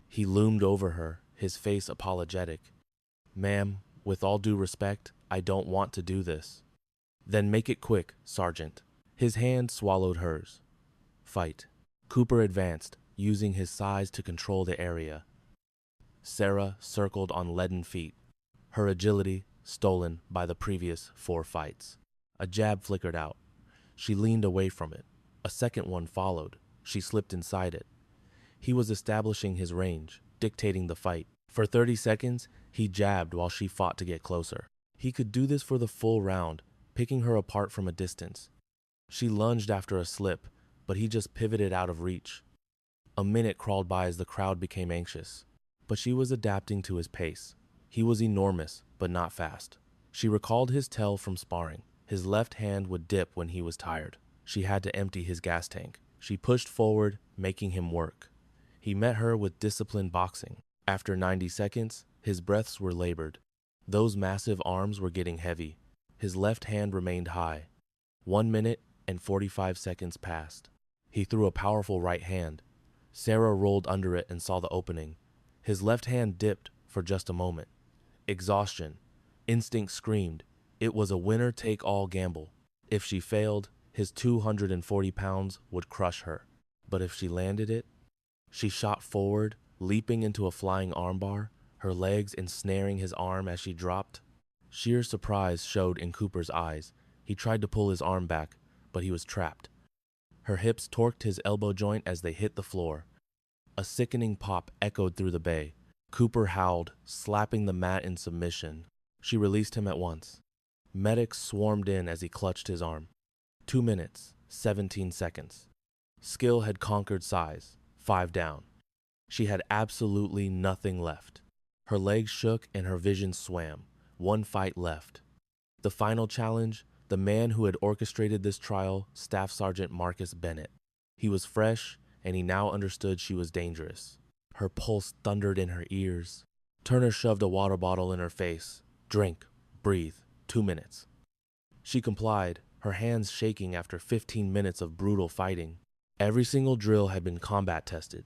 He loomed over her, his face apologetic. "Ma'am, with all due respect, I don't want to do this." "Then make it quick, Sergeant." His hand swallowed hers. "Fight." Cooper advanced, using his size to control the area. Sarah circled on leaden feet, her agility stolen by the previous 4 fights. A jab flickered out. She leaned away from it. A second one followed. She slipped inside it. He was establishing his range, dictating the fight. For 30 seconds, he jabbed while she fought to get closer. He could do this for the full round, picking her apart from a distance. She lunged after a slip, but he just pivoted out of reach. A minute crawled by as the crowd became anxious, but she was adapting to his pace. He was enormous, but not fast. She recalled his tell from sparring. His left hand would dip when he was tired. She had to empty his gas tank. She pushed forward, making him work. He met her with disciplined boxing. After 90 seconds, his breaths were labored. Those massive arms were getting heavy. His left hand remained high. 1 minute and 45 seconds passed. He threw a powerful right hand. Sarah rolled under it and saw the opening. His left hand dipped for just a moment. Exhaustion. Instinct screamed. It was a winner-take-all gamble. If she failed, his 240 pounds would crush her. But if she landed it, she shot forward, leaping into a flying armbar, her legs ensnaring his arm as she dropped. Sheer surprise showed in Cooper's eyes. He tried to pull his arm back, but he was trapped. Her hips torqued his elbow joint as they hit the floor. A sickening pop echoed through the bay. Cooper howled, slapping the mat in submission. She released him at once. Medics swarmed in as he clutched his arm. 2 minutes, 17 seconds. Skill had conquered size. 5 down. She had absolutely nothing left. Her legs shook and her vision swam. 1 fight left. The final challenge, the man who had orchestrated this trial, Staff Sergeant Marcus Bennett. He was fresh, and he now understood she was dangerous. Her pulse thundered in her ears. Turner shoved a water bottle in her face. Drink, breathe, 2 minutes. She complied, her hands shaking after 15 minutes of brutal fighting. Every single drill had been combat tested.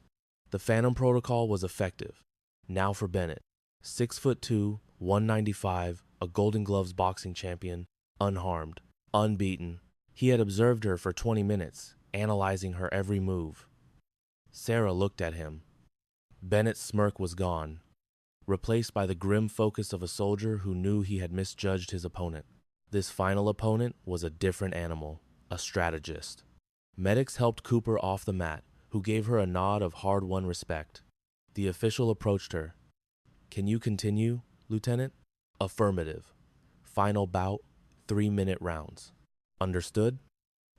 The Phantom Protocol was effective. Now for Bennett. 6'2", 195, a Golden Gloves boxing champion, unharmed, unbeaten. He had observed her for 20 minutes, analyzing her every move. Sarah looked at him. Bennett's smirk was gone, replaced by the grim focus of a soldier who knew he had misjudged his opponent. This final opponent was a different animal, a strategist. Medics helped Cooper off the mat, who gave her a nod of hard-won respect. The official approached her. "Can you continue, Lieutenant?" "Affirmative. Final bout, 3-minute rounds." "Understood?"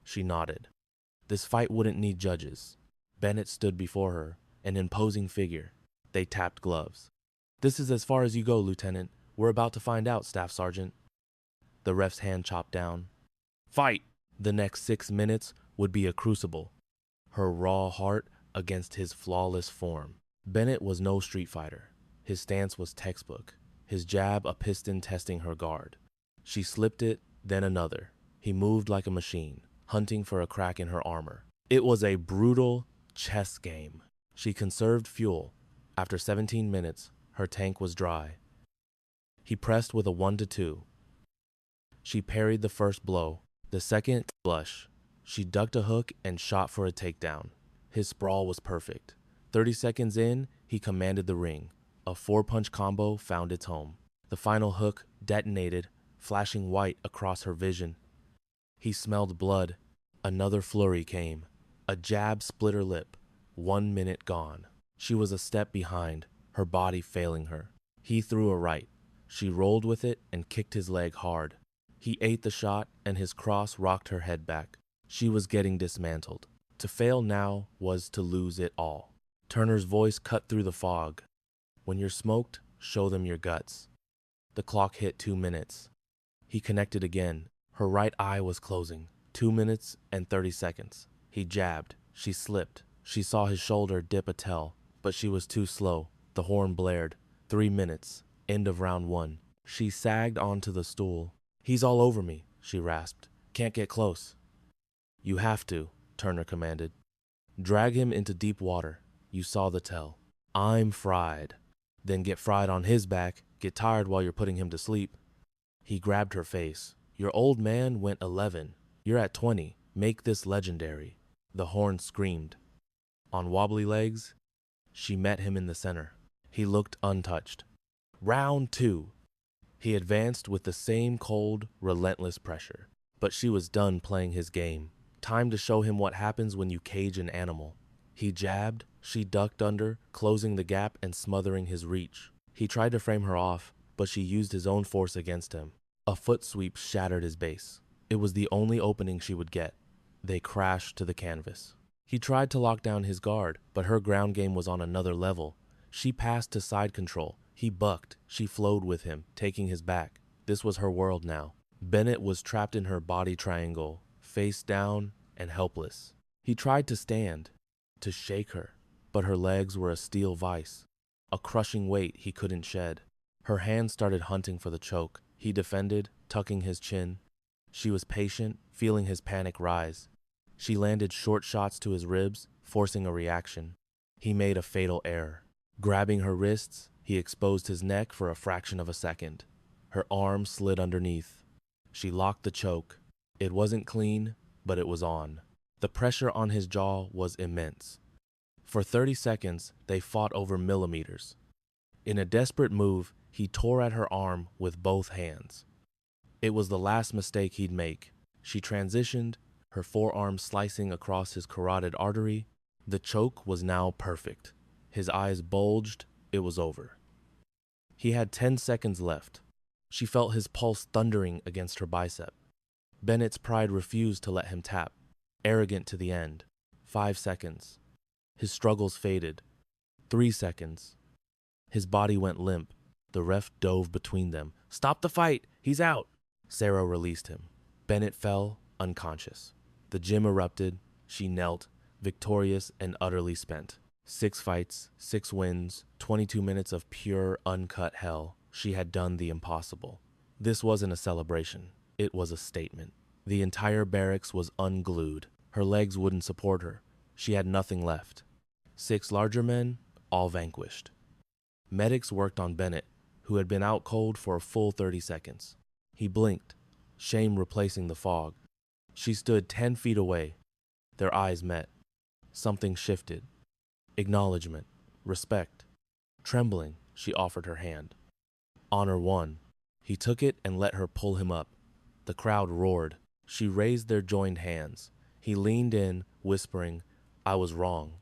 She nodded. This fight wouldn't need judges. Bennett stood before her, an imposing figure. They tapped gloves. "This is as far as you go, Lieutenant. We're about to find out, Staff Sergeant." The ref's hand chopped down. "Fight!" The next 6 minutes would be a crucible. Her raw heart against his flawless form. Bennett was no street fighter. His stance was textbook. His jab a piston testing her guard. She slipped it, then another. He moved like a machine, hunting for a crack in her armor. It was a brutal chess game. She conserved fuel. After 17 minutes, her tank was dry. He pressed with a 1-2. She parried the first blow. The second, flush. She ducked a hook and shot for a takedown. His sprawl was perfect. 30 seconds in, he commanded the ring. A 4-punch combo found its home. The final hook detonated, flashing white across her vision. He smelled blood. Another flurry came. A jab split her lip. 1 minute gone. She was a step behind, her body failing her. He threw a right. She rolled with it and kicked his leg hard. He ate the shot, and his cross rocked her head back. She was getting dismantled. To fail now was to lose it all. Turner's voice cut through the fog. "When you're smoked, show them your guts." The clock hit 2 minutes. He connected again. Her right eye was closing. 2 minutes and 30 seconds. He jabbed. She slipped. She saw his shoulder dip a tell, but she was too slow. The horn blared. 3 minutes. End of round 1. She sagged onto the stool. "He's all over me," she rasped. "Can't get close." "You have to," Turner commanded. "Drag him into deep water." You saw the tell. "I'm fried." "Then get fried on his back, get tired while you're putting him to sleep." He grabbed her face. "Your old man went 11. You're at 20. Make this legendary." The horn screamed. On wobbly legs, she met him in the center. He looked untouched. Round 2. He advanced with the same cold, relentless pressure. But she was done playing his game. Time to show him what happens when you cage an animal. He jabbed, she ducked under, closing the gap and smothering his reach. He tried to frame her off, but she used his own force against him. A foot sweep shattered his base. It was the only opening she would get. They crashed to the canvas. He tried to lock down his guard, but her ground game was on another level. She passed to side control. He bucked. She flowed with him, taking his back. This was her world now. Bennett was trapped in her body triangle, face down and helpless. He tried to stand, to shake her, but her legs were a steel vise, a crushing weight he couldn't shed. Her hands started hunting for the choke. He defended, tucking his chin. She was patient, feeling his panic rise. She landed short shots to his ribs, forcing a reaction. He made a fatal error. Grabbing her wrists, he exposed his neck for a fraction of a second. Her arm slid underneath. She locked the choke. It wasn't clean, but it was on. The pressure on his jaw was immense. For 30 seconds, they fought over millimeters. In a desperate move, he tore at her arm with both hands. It was the last mistake he'd make. She transitioned, her forearm slicing across his carotid artery. The choke was now perfect. His eyes bulged. It was over. He had 10 seconds left. She felt his pulse thundering against her bicep. Bennett's pride refused to let him tap, arrogant to the end. 5 seconds. His struggles faded. 3 seconds. His body went limp. The ref dove between them. "Stop the fight! He's out!" Sarah released him. Bennett fell unconscious. The gym erupted. She knelt, victorious and utterly spent. 6 fights, 6 wins, 22 minutes of pure, uncut hell. She had done the impossible. This wasn't a celebration. It was a statement. The entire barracks was unglued. Her legs wouldn't support her. She had nothing left. 6 larger men, all vanquished. Medics worked on Bennett, who had been out cold for a full 30 seconds. He blinked, shame replacing the fog. She stood 10 feet away. Their eyes met. Something shifted. Acknowledgement, respect. Trembling, she offered her hand. Honor won. He took it and let her pull him up. The crowd roared. She raised their joined hands. He leaned in, whispering, "I was wrong."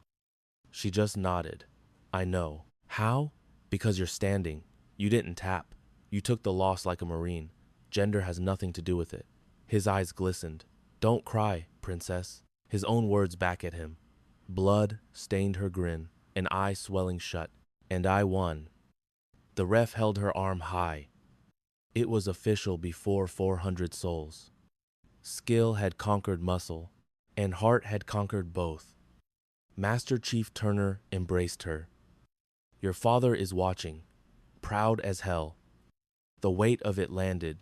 She just nodded. "I know." "How?" "Because you're standing. You didn't tap. You took the loss like a Marine. Gender has nothing to do with it." His eyes glistened. "Don't cry, princess." His own words back at him. Blood stained her grin, an eye swelling shut. "And I won." The ref held her arm high. It was official before 400 souls. Skill had conquered muscle, and heart had conquered both. Master Chief Turner embraced her. "Your father is watching, proud as hell." The weight of it landed.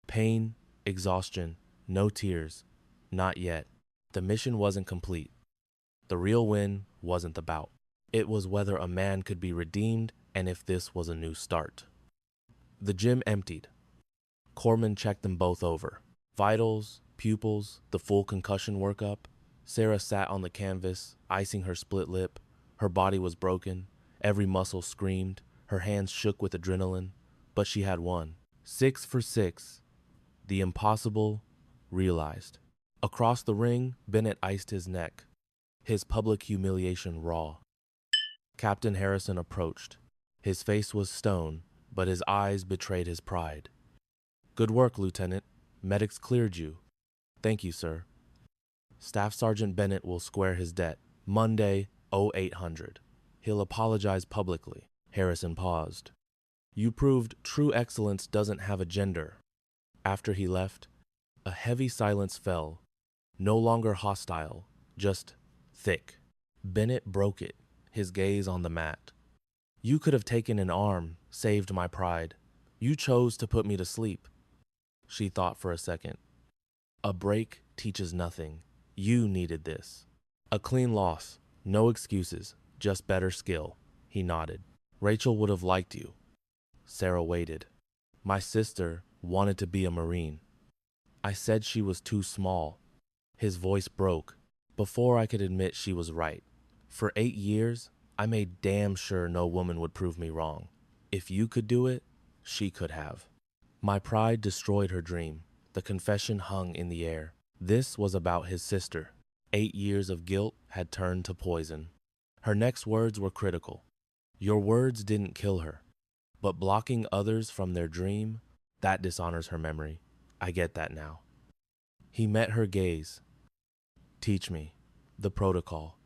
Pain, exhaustion, no tears. Not yet. The mission wasn't complete. The real win wasn't the bout. It was whether a man could be redeemed and if this was a new start. The gym emptied. Corman checked them both over. Vitals, pupils, the full concussion workup. Sarah sat on the canvas, icing her split lip. Her body was broken. Every muscle screamed. Her hands shook with adrenaline. But she had won. 6 for 6. The impossible realized. Across the ring, Bennett iced his neck, his public humiliation raw. Captain Harrison approached. His face was stone, but his eyes betrayed his pride. "Good work, Lieutenant. Medics cleared you." "Thank you, sir." Staff Sergeant Bennett will square his debt. Monday, 0800. He'll apologize publicly. Harrison paused. "You proved true excellence doesn't have a gender." After he left, a heavy silence fell. No longer hostile, just thick. Bennett broke it, his gaze on the mat. "You could have taken an arm, saved my pride. You chose to put me to sleep." She thought for a second. "A break teaches nothing. You needed this." "A clean loss. No excuses, just better skill." He nodded. "Rachel would have liked you." Sarah waited. "My sister wanted to be a Marine. I said she was too small." His voice broke. "Before I could admit she was right. For 8 years, I made damn sure no woman would prove me wrong. If you could do it, she could have." My pride destroyed her dream. The confession hung in the air. This was about his sister. 8 years of guilt had turned to poison. Her next words were critical. "Your words didn't kill her, but blocking others from their dream, that dishonors her memory. I get that now." He met her gaze. "Teach me the protocol.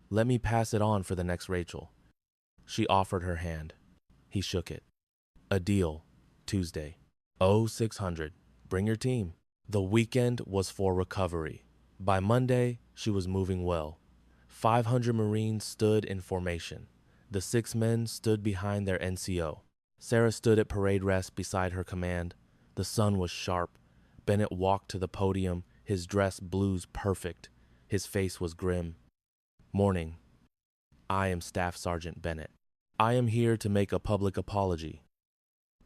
Let me pass it on for the next Rachel." She offered her hand. He shook it. "A deal. Tuesday. 0600. Bring your team." The weekend was for recovery. By Monday, she was moving well. 500 Marines stood in formation. The 6 men stood behind their NCO. Sarah stood at parade rest beside her command. The sun was sharp. Bennett walked to the podium, his dress blues perfect. His face was grim. "Morning. I am Staff Sergeant Bennett. I am here to make a public apology."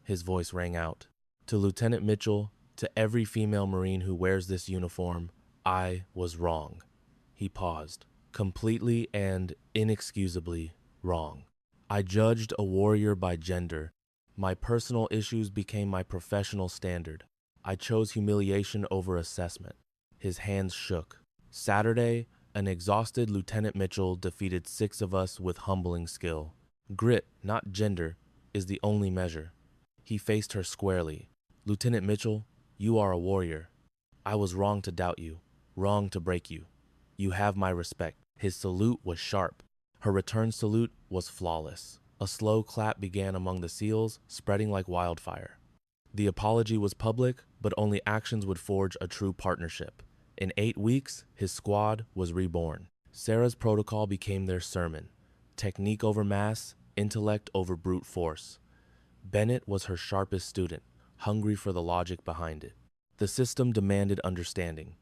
His voice rang out. "To Lieutenant Mitchell, to every female Marine who wears this uniform, I was wrong." He paused. "Completely and inexcusably wrong. I judged a warrior by gender. My personal issues became my professional standard. I chose humiliation over assessment." His hands shook. Saturday, an exhausted Lieutenant Mitchell defeated 6 of us with humbling skill. Grit, not gender, is the only measure. He faced her squarely. "Lieutenant Mitchell, you are a warrior. I was wrong to doubt you, wrong to break you. You have my respect." His salute was sharp. Her return salute was flawless. A slow clap began among the SEALs, spreading like wildfire. The apology was public, but only actions would forge a true partnership. In 8 weeks, his squad was reborn. Sarah's protocol became their sermon. Technique over mass, intellect over brute force. Bennett was her sharpest student, hungry for the logic behind it. The system demanded understanding.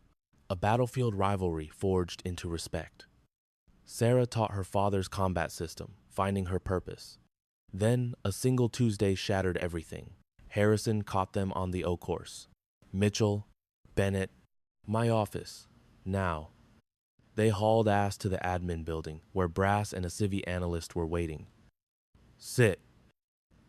A battlefield rivalry forged into respect. Sarah taught her father's combat system, finding her purpose. Then, a single Tuesday shattered everything. Harrison caught them on the O course. Mitchell, Bennett, my office, now. They hauled ass to the admin building, where Brass and a Civi analyst were waiting. Sit.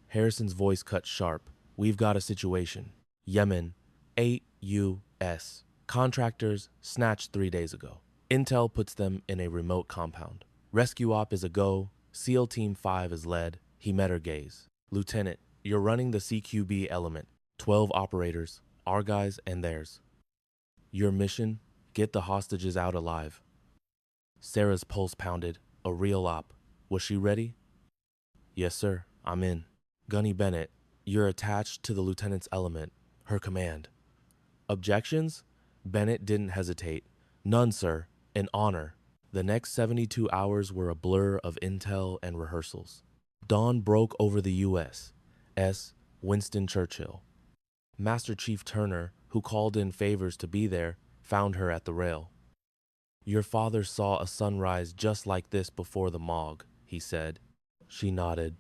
Harrison's voice cut sharp. We've got a situation. Yemen, 8 U.S. Contractors snatched 3 days ago. Intel puts them in a remote compound. Rescue op is a go. SEAL Team 5 is led. He met her gaze. Lieutenant, you're running the CQB element. 12 operators, our guys and theirs. Your mission? Get the hostages out alive. Sarah's pulse pounded. A real op. Was she ready? Yes, sir. I'm in. Gunny Bennett, you're attached to the lieutenant's element. Her command. Objections? Bennett didn't hesitate. None, sir. An honor. The next 72 hours were a blur of intel and rehearsals. Dawn broke over the U.S. Winston Churchill. Master Chief Turner, who called in favors to be there, found her at the rail. Your father saw a sunrise just like this before the MOG, he said. She nodded.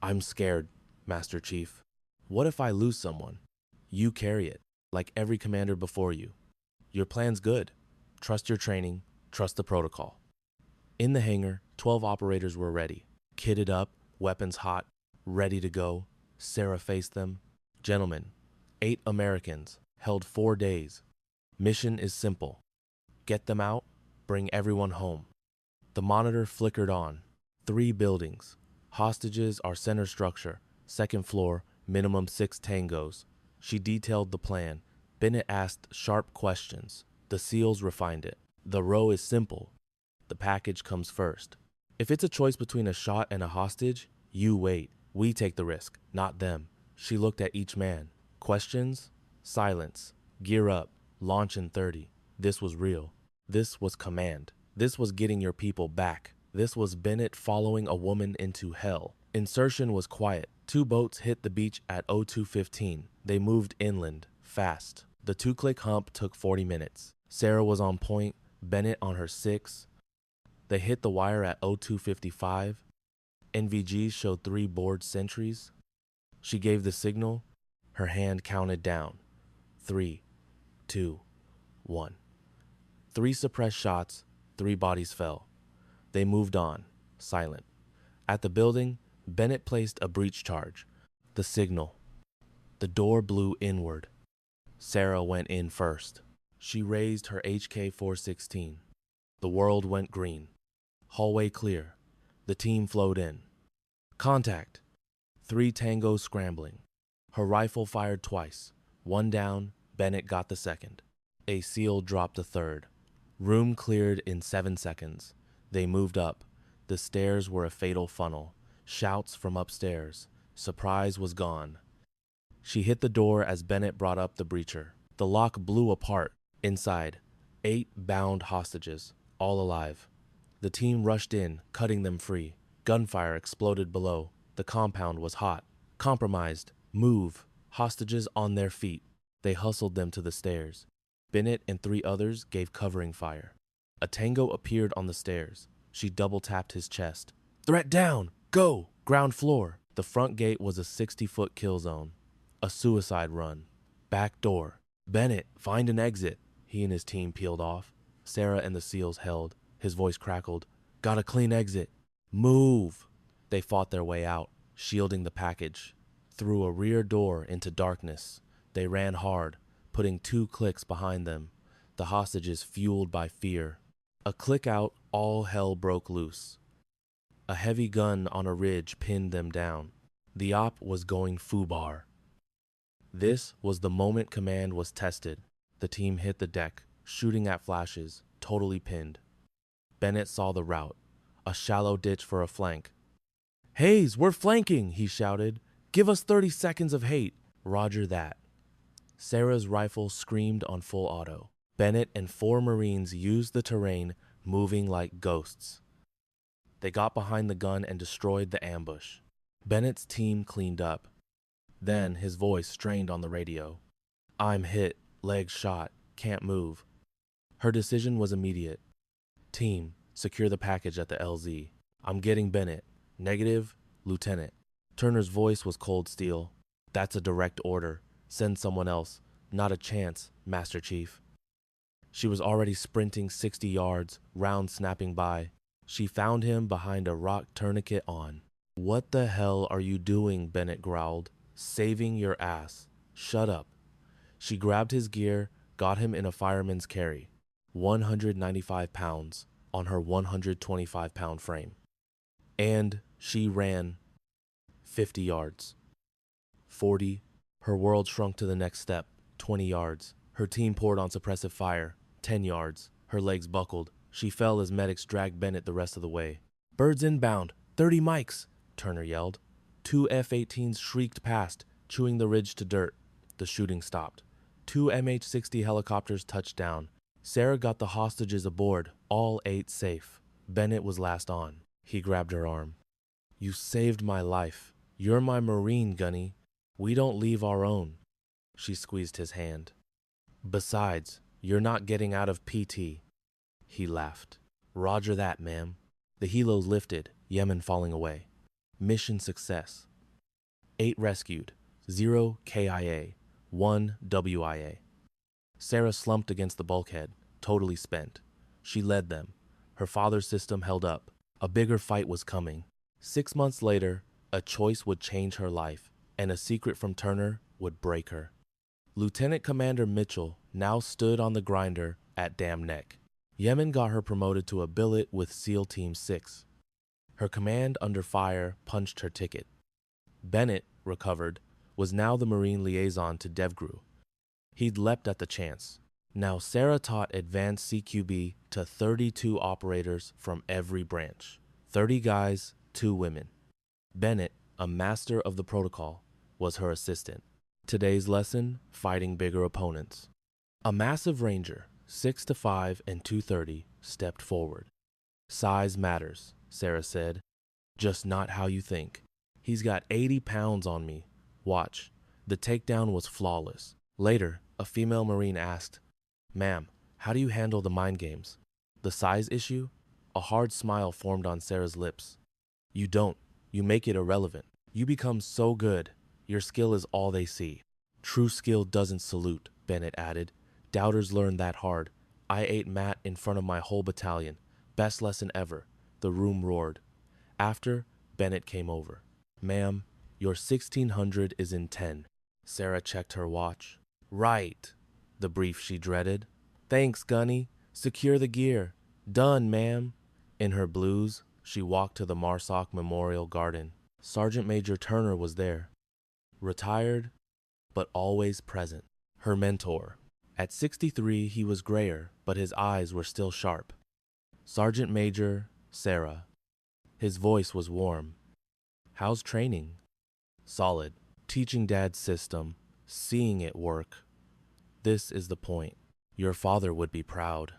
I'm scared, Master Chief. What if I lose someone? You carry it, like every commander before you. Your plan's good. Trust your training, trust the protocol. In the hangar, 12 operators were ready. Kitted up, weapons hot, ready to go. Sarah faced them. Gentlemen, 8 Americans, held 4 days. Mission is simple. Get them out, bring everyone home. The monitor flickered on. 3 buildings. Hostages are center structure, 2nd floor, minimum 6 tangos. She detailed the plan. Bennett asked sharp questions. The SEALs refined it. The row is simple. The package comes first. If it's a choice between a shot and a hostage, you wait. We take the risk, not them. She looked at each man. Questions? Silence. Gear up. Launch in 30. This was real. This was command. This was getting your people back. This was Bennett following a woman into hell. Insertion was quiet. 2 boats hit the beach at 02:15. They moved inland, fast. The 2-click hump took 40 minutes. Sarah was on point, Bennett on her 6. They hit the wire at 02:55. NVG showed 3 board sentries. She gave the signal. Her hand counted down. 3, 2, 1. 3 suppressed shots, 3 bodies fell. They moved on, silent. At the building, Bennett placed a breach charge. The signal. The door blew inward. Sarah went in first. She raised her HK-416. The world went green. Hallway clear. The team flowed in. Contact. 3 tangos scrambling. Her rifle fired twice. 1 down, Bennett got the 2nd. A SEAL dropped the 3rd. Room cleared in 7 seconds. They moved up. The stairs were a fatal funnel. Shouts from upstairs. Surprise was gone. She hit the door as Bennett brought up the breacher. The lock blew apart. Inside, 8 bound hostages, all alive. The team rushed in, cutting them free. Gunfire exploded below. The compound was hot. Compromised. Move. Hostages on their feet. They hustled them to the stairs. Bennett and 3 others gave covering fire. A tango appeared on the stairs. She double-tapped his chest. Threat down! Go! Ground floor. The front gate was a 60-foot kill zone. A suicide run. Back door. Bennett, find an exit. He and his team peeled off. Sarah and the SEALs held. His voice crackled. Got a clean exit. Move! They fought their way out, shielding the package. Through a rear door into darkness. They ran hard, putting 2 clicks behind them. The hostages fueled by fear. A click out, all hell broke loose. A heavy gun on a ridge pinned them down. The op was going foobar. This was the moment command was tested. The team hit the deck, shooting at flashes, totally pinned. Bennett saw the route. A shallow ditch for a flank. Hayes, we're flanking, he shouted. Give us 30 seconds of hate. Roger that. Sarah's rifle screamed on full auto. Bennett and 4 Marines used the terrain, moving like ghosts. They got behind the gun and destroyed the ambush. Bennett's team cleaned up. Then his voice strained on the radio. I'm hit, leg shot, can't move. Her decision was immediate. Team, secure the package at the LZ. I'm getting Bennett. Negative, Lieutenant. Turner's voice was cold steel. That's a direct order. Send someone else. Not a chance, Master Chief. She was already sprinting 60 yards, round snapping by. She found him behind a rock tourniquet on. What the hell are you doing? Bennett growled. Saving your ass. Shut up. She grabbed his gear, got him in a fireman's carry. 195 pounds on her 125-pound frame. And she ran 50 yards. 40. Her world shrunk to the next step. 20 yards. Her team poured on suppressive fire. 10 yards. Her legs buckled. She fell as medics dragged Bennett the rest of the way. Birds inbound. 30 mics, Turner yelled. 2 F-18s shrieked past, chewing the ridge to dirt. The shooting stopped. 2 MH-60 helicopters touched down. Sarah got the hostages aboard, all 8 safe. Bennett was last on. He grabbed her arm. You saved my life. You're my Marine, Gunny. We don't leave our own. She squeezed his hand. Besides, you're not getting out of PT. He laughed. Roger that, ma'am. The helos lifted, Yemen falling away. Mission success. 8 rescued, 0 KIA, 1 WIA. Sarah slumped against the bulkhead, totally spent. She led them. Her father's system held up. A bigger fight was coming. 6 months later, a choice would change her life, and a secret from Turner would break her. Lieutenant Commander Mitchell now stood on the grinder at Dam Neck. Yemen got her promoted to a billet with SEAL Team 6. Her command under fire punched her ticket. Bennett, recovered, was now the Marine liaison to DevGru. He'd leapt at the chance. Now Sarah taught advanced CQB to 32 operators from every branch. 30 guys, 2 women. Bennett, a master of the protocol, was her assistant. Today's lesson, fighting bigger opponents. A massive ranger, 6'5" and 230, stepped forward. Size matters, Sarah said. Just not how you think. He's got 80 pounds on me. Watch. The takedown was flawless. Later, a female Marine asked, Ma'am, how do you handle the mind games? The size issue? A hard smile formed on Sarah's lips. You don't. You make it irrelevant. You become so good. Your skill is all they see. True skill doesn't salute, Bennett added. Doubters learn that hard. I ate Matt in front of my whole battalion. Best lesson ever. The room roared. After, Bennett came over. Ma'am, your 1600 is in 10. Sarah checked her watch. Right. The brief she dreaded. Thanks, Gunny. Secure the gear. Done, ma'am. In her blues, she walked to the Marsoc Memorial Garden. Sergeant Major Turner was there. Retired, but always present. Her mentor. At 63, he was grayer, but his eyes were still sharp. Sergeant Major Sarah. His voice was warm. How's training? Solid. Teaching Dad's system. Seeing it work. This is the point. Your father would be proud.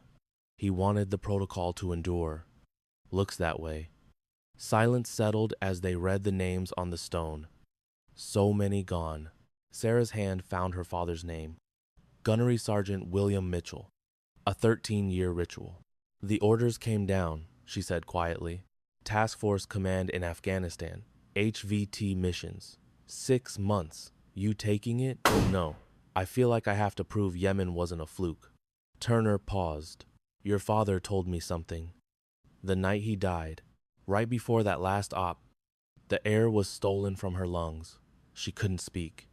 He wanted the protocol to endure. Looks that way. Silence settled as they read the names on the stone. So many gone. Sarah's hand found her father's name. Gunnery Sergeant William Mitchell. A 13-year ritual. The orders came down, she said quietly. Task Force Command in Afghanistan. HVT missions. 6 months. You taking it? No. I feel like I have to prove Yemen wasn't a fluke. Turner paused. Your father told me something. The night he died, right before that last op, the air was stolen from her lungs. She couldn't speak.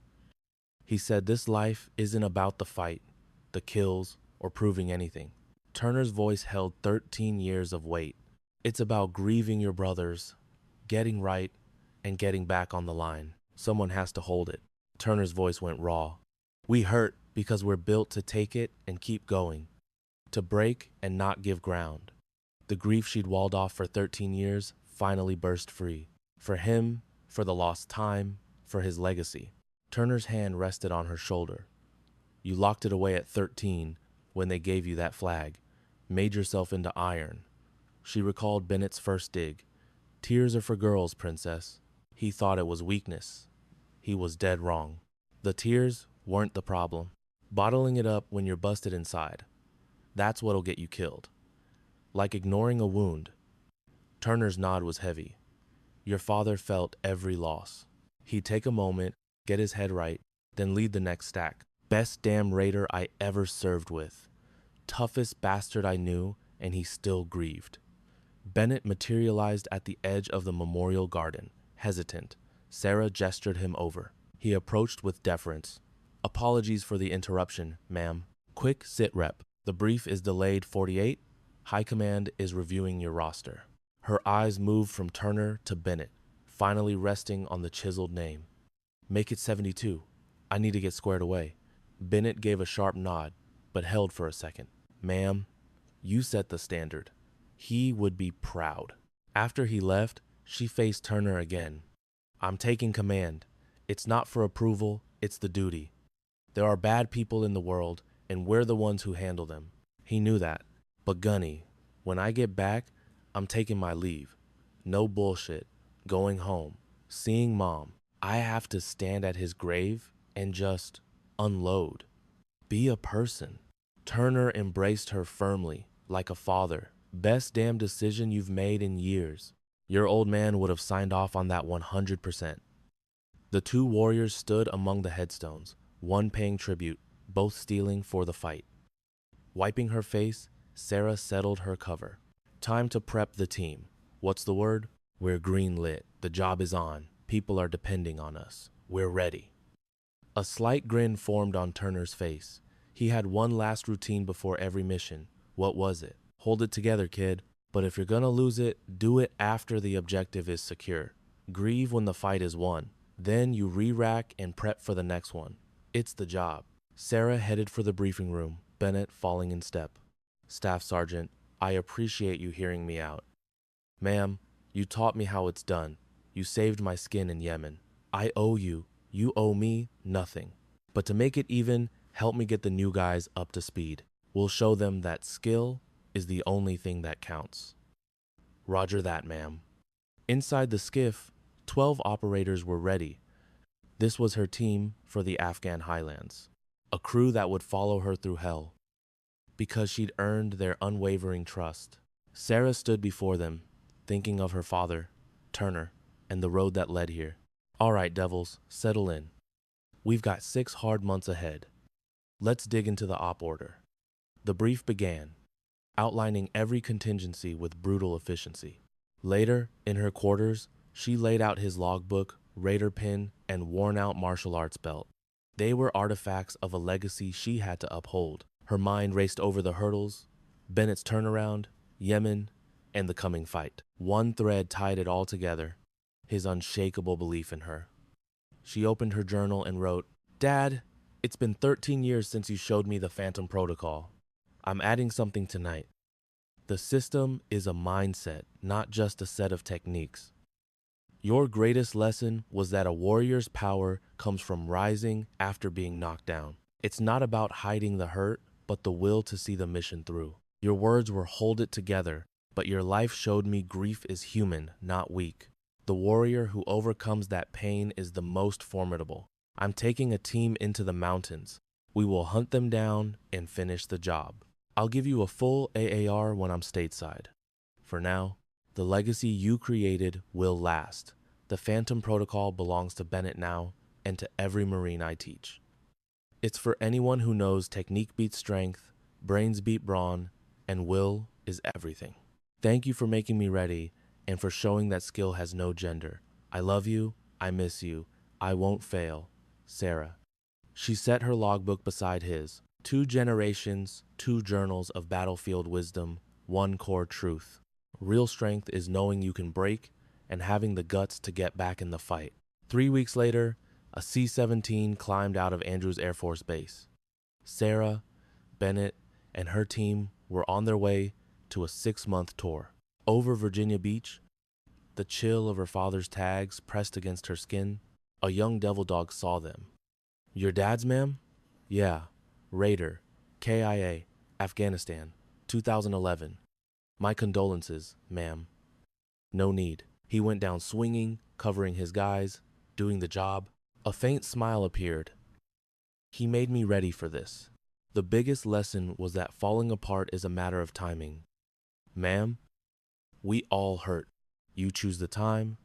He said this life isn't about the fight, the kills, or proving anything. Turner's voice held 13 years of weight. It's about grieving your brothers, getting right, and getting back on the line. Someone has to hold it. Turner's voice went raw. We hurt because we're built to take it and keep going, to break and not give ground. The grief she'd walled off for 13 years finally burst free. For him, for the lost time, for his legacy. Turner's hand rested on her shoulder. You locked it away at 13 when they gave you that flag, made yourself into iron. She recalled Bennett's first dig. Tears are for girls, princess. He thought it was weakness. He was dead wrong. The tears weren't the problem. Bottling it up when you're busted inside. That's what'll get you killed. Like ignoring a wound. Turner's nod was heavy. Your father felt every loss. He'd take a moment, get his head right, then lead the next stack. Best damn raider I ever served with. Toughest bastard I knew, and he still grieved. Bennett materialized at the edge of the memorial garden, hesitant. Sarah gestured him over. He approached with deference. Apologies for the interruption, ma'am. Quick sit rep. The brief is delayed 48. High Command is reviewing your roster. Her eyes moved from Turner to Bennett, finally resting on the chiseled name. Make it 72. I need to get squared away. Bennett gave a sharp nod, but held for a second. Ma'am, you set the standard. He would be proud. After he left, she faced Turner again. I'm taking command. It's not for approval, it's the duty. There are bad people in the world, and we're the ones who handle them. He knew that. But Gunny, when I get back, I'm taking my leave. No bullshit. Going home. Seeing Mom. I have to stand at his grave and just unload. Be a person. Turner embraced her firmly, like a father. Best damn decision you've made in years. Your old man would have signed off on that 100%. The two warriors stood among the headstones, one paying tribute, both stealing for the fight. Wiping her face, Sarah settled her cover. Time to prep the team. What's the word? We're green lit. The job is on. People are depending on us. We're ready. A slight grin formed on Turner's face. He had one last routine before every mission. What was it? Hold it together, kid. But if you're gonna lose it, do it after the objective is secure. Grieve when the fight is won. Then you re-rack and prep for the next one. It's the job. Sarah headed for the briefing room, Bennett falling in step. Staff Sergeant, I appreciate you hearing me out. Ma'am, you taught me how it's done. You saved my skin in Yemen. I owe you. You owe me nothing. But to make it even, help me get the new guys up to speed. We'll show them that skill is the only thing that counts. Roger that, ma'am. Inside the skiff, 12 operators were ready. This was her team for the Afghan highlands. A crew that would follow her through hell. Because she'd earned their unwavering trust. Sarah stood before them, thinking of her father, Turner, and the road that led here. All right, devils, settle in. We've got 6 hard months ahead. Let's dig into the op order. The brief began, outlining every contingency with brutal efficiency. Later, in her quarters, she laid out his logbook, raider pin, and worn-out martial arts belt. They were artifacts of a legacy she had to uphold. Her mind raced over the hurdles, Bennett's turnaround, Yemen, and the coming fight. One thread tied it all together, his unshakable belief in her. She opened her journal and wrote, Dad, it's been 13 years since you showed me the Phantom Protocol. I'm adding something tonight. The system is a mindset, not just a set of techniques. Your greatest lesson was that a warrior's power comes from rising after being knocked down. It's not about hiding the hurt, but the will to see the mission through. Your words were hold it together, but your life showed me grief is human, not weak. The warrior who overcomes that pain is the most formidable. I'm taking a team into the mountains. We will hunt them down and finish the job. I'll give you a full AAR when I'm stateside. For now, the legacy you created will last. The Phantom Protocol belongs to Bennett now and to every Marine I teach. It's for anyone who knows technique beats strength, brains beat brawn, and will is everything. Thank you for making me ready and for showing that skill has no gender. I love you. I miss you. I won't fail. Sarah. She set her logbook beside his. 2 generations, 2 journals of battlefield wisdom, 1 core truth. Real strength is knowing you can break and having the guts to get back in the fight. 3 weeks later, a C-17 climbed out of Andrews Air Force Base. Sarah, Bennett, and her team were on their way to a 6-month tour. Over Virginia Beach, the chill of her father's tags pressed against her skin, a young devil dog saw them. Your dad's, ma'am? Yeah. Raider. KIA. Afghanistan. 2011. My condolences, ma'am. No need. He went down swinging, covering his guys, doing the job. A faint smile appeared. He made me ready for this. The biggest lesson was that falling apart is a matter of timing. Ma'am, we all hurt. You choose the time,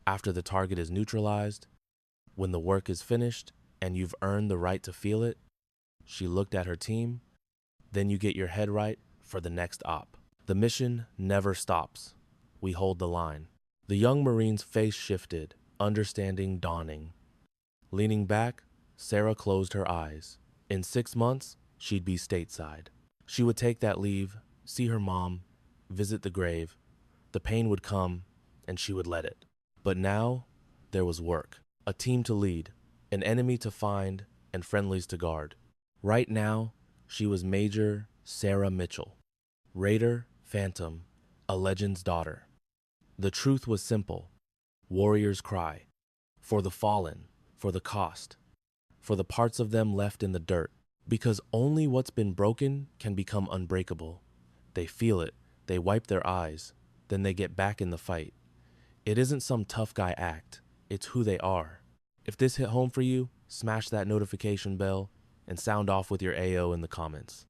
after the target is neutralized, when the work is finished, and you've earned the right to feel it. She looked at her team. Then you get your head right for the next op. The mission never stops. We hold the line. The young Marine's face shifted, understanding dawning. Leaning back, Sarah closed her eyes. In 6 months, she'd be stateside. She would take that leave, see her mom, visit the grave. The pain would come, and she would let it. But now, there was work. A team to lead, an enemy to find, and friendlies to guard. Right now, she was Major Sarah Mitchell, Raider Phantom, a legend's daughter. The truth was simple. Warriors cry. For the fallen, for the cost, for the parts of them left in the dirt. Because only what's been broken can become unbreakable. They feel it, they wipe their eyes, then they get back in the fight. It isn't some tough guy act, it's who they are. If this hit home for you, smash that notification bell and sound off with your AO in the comments.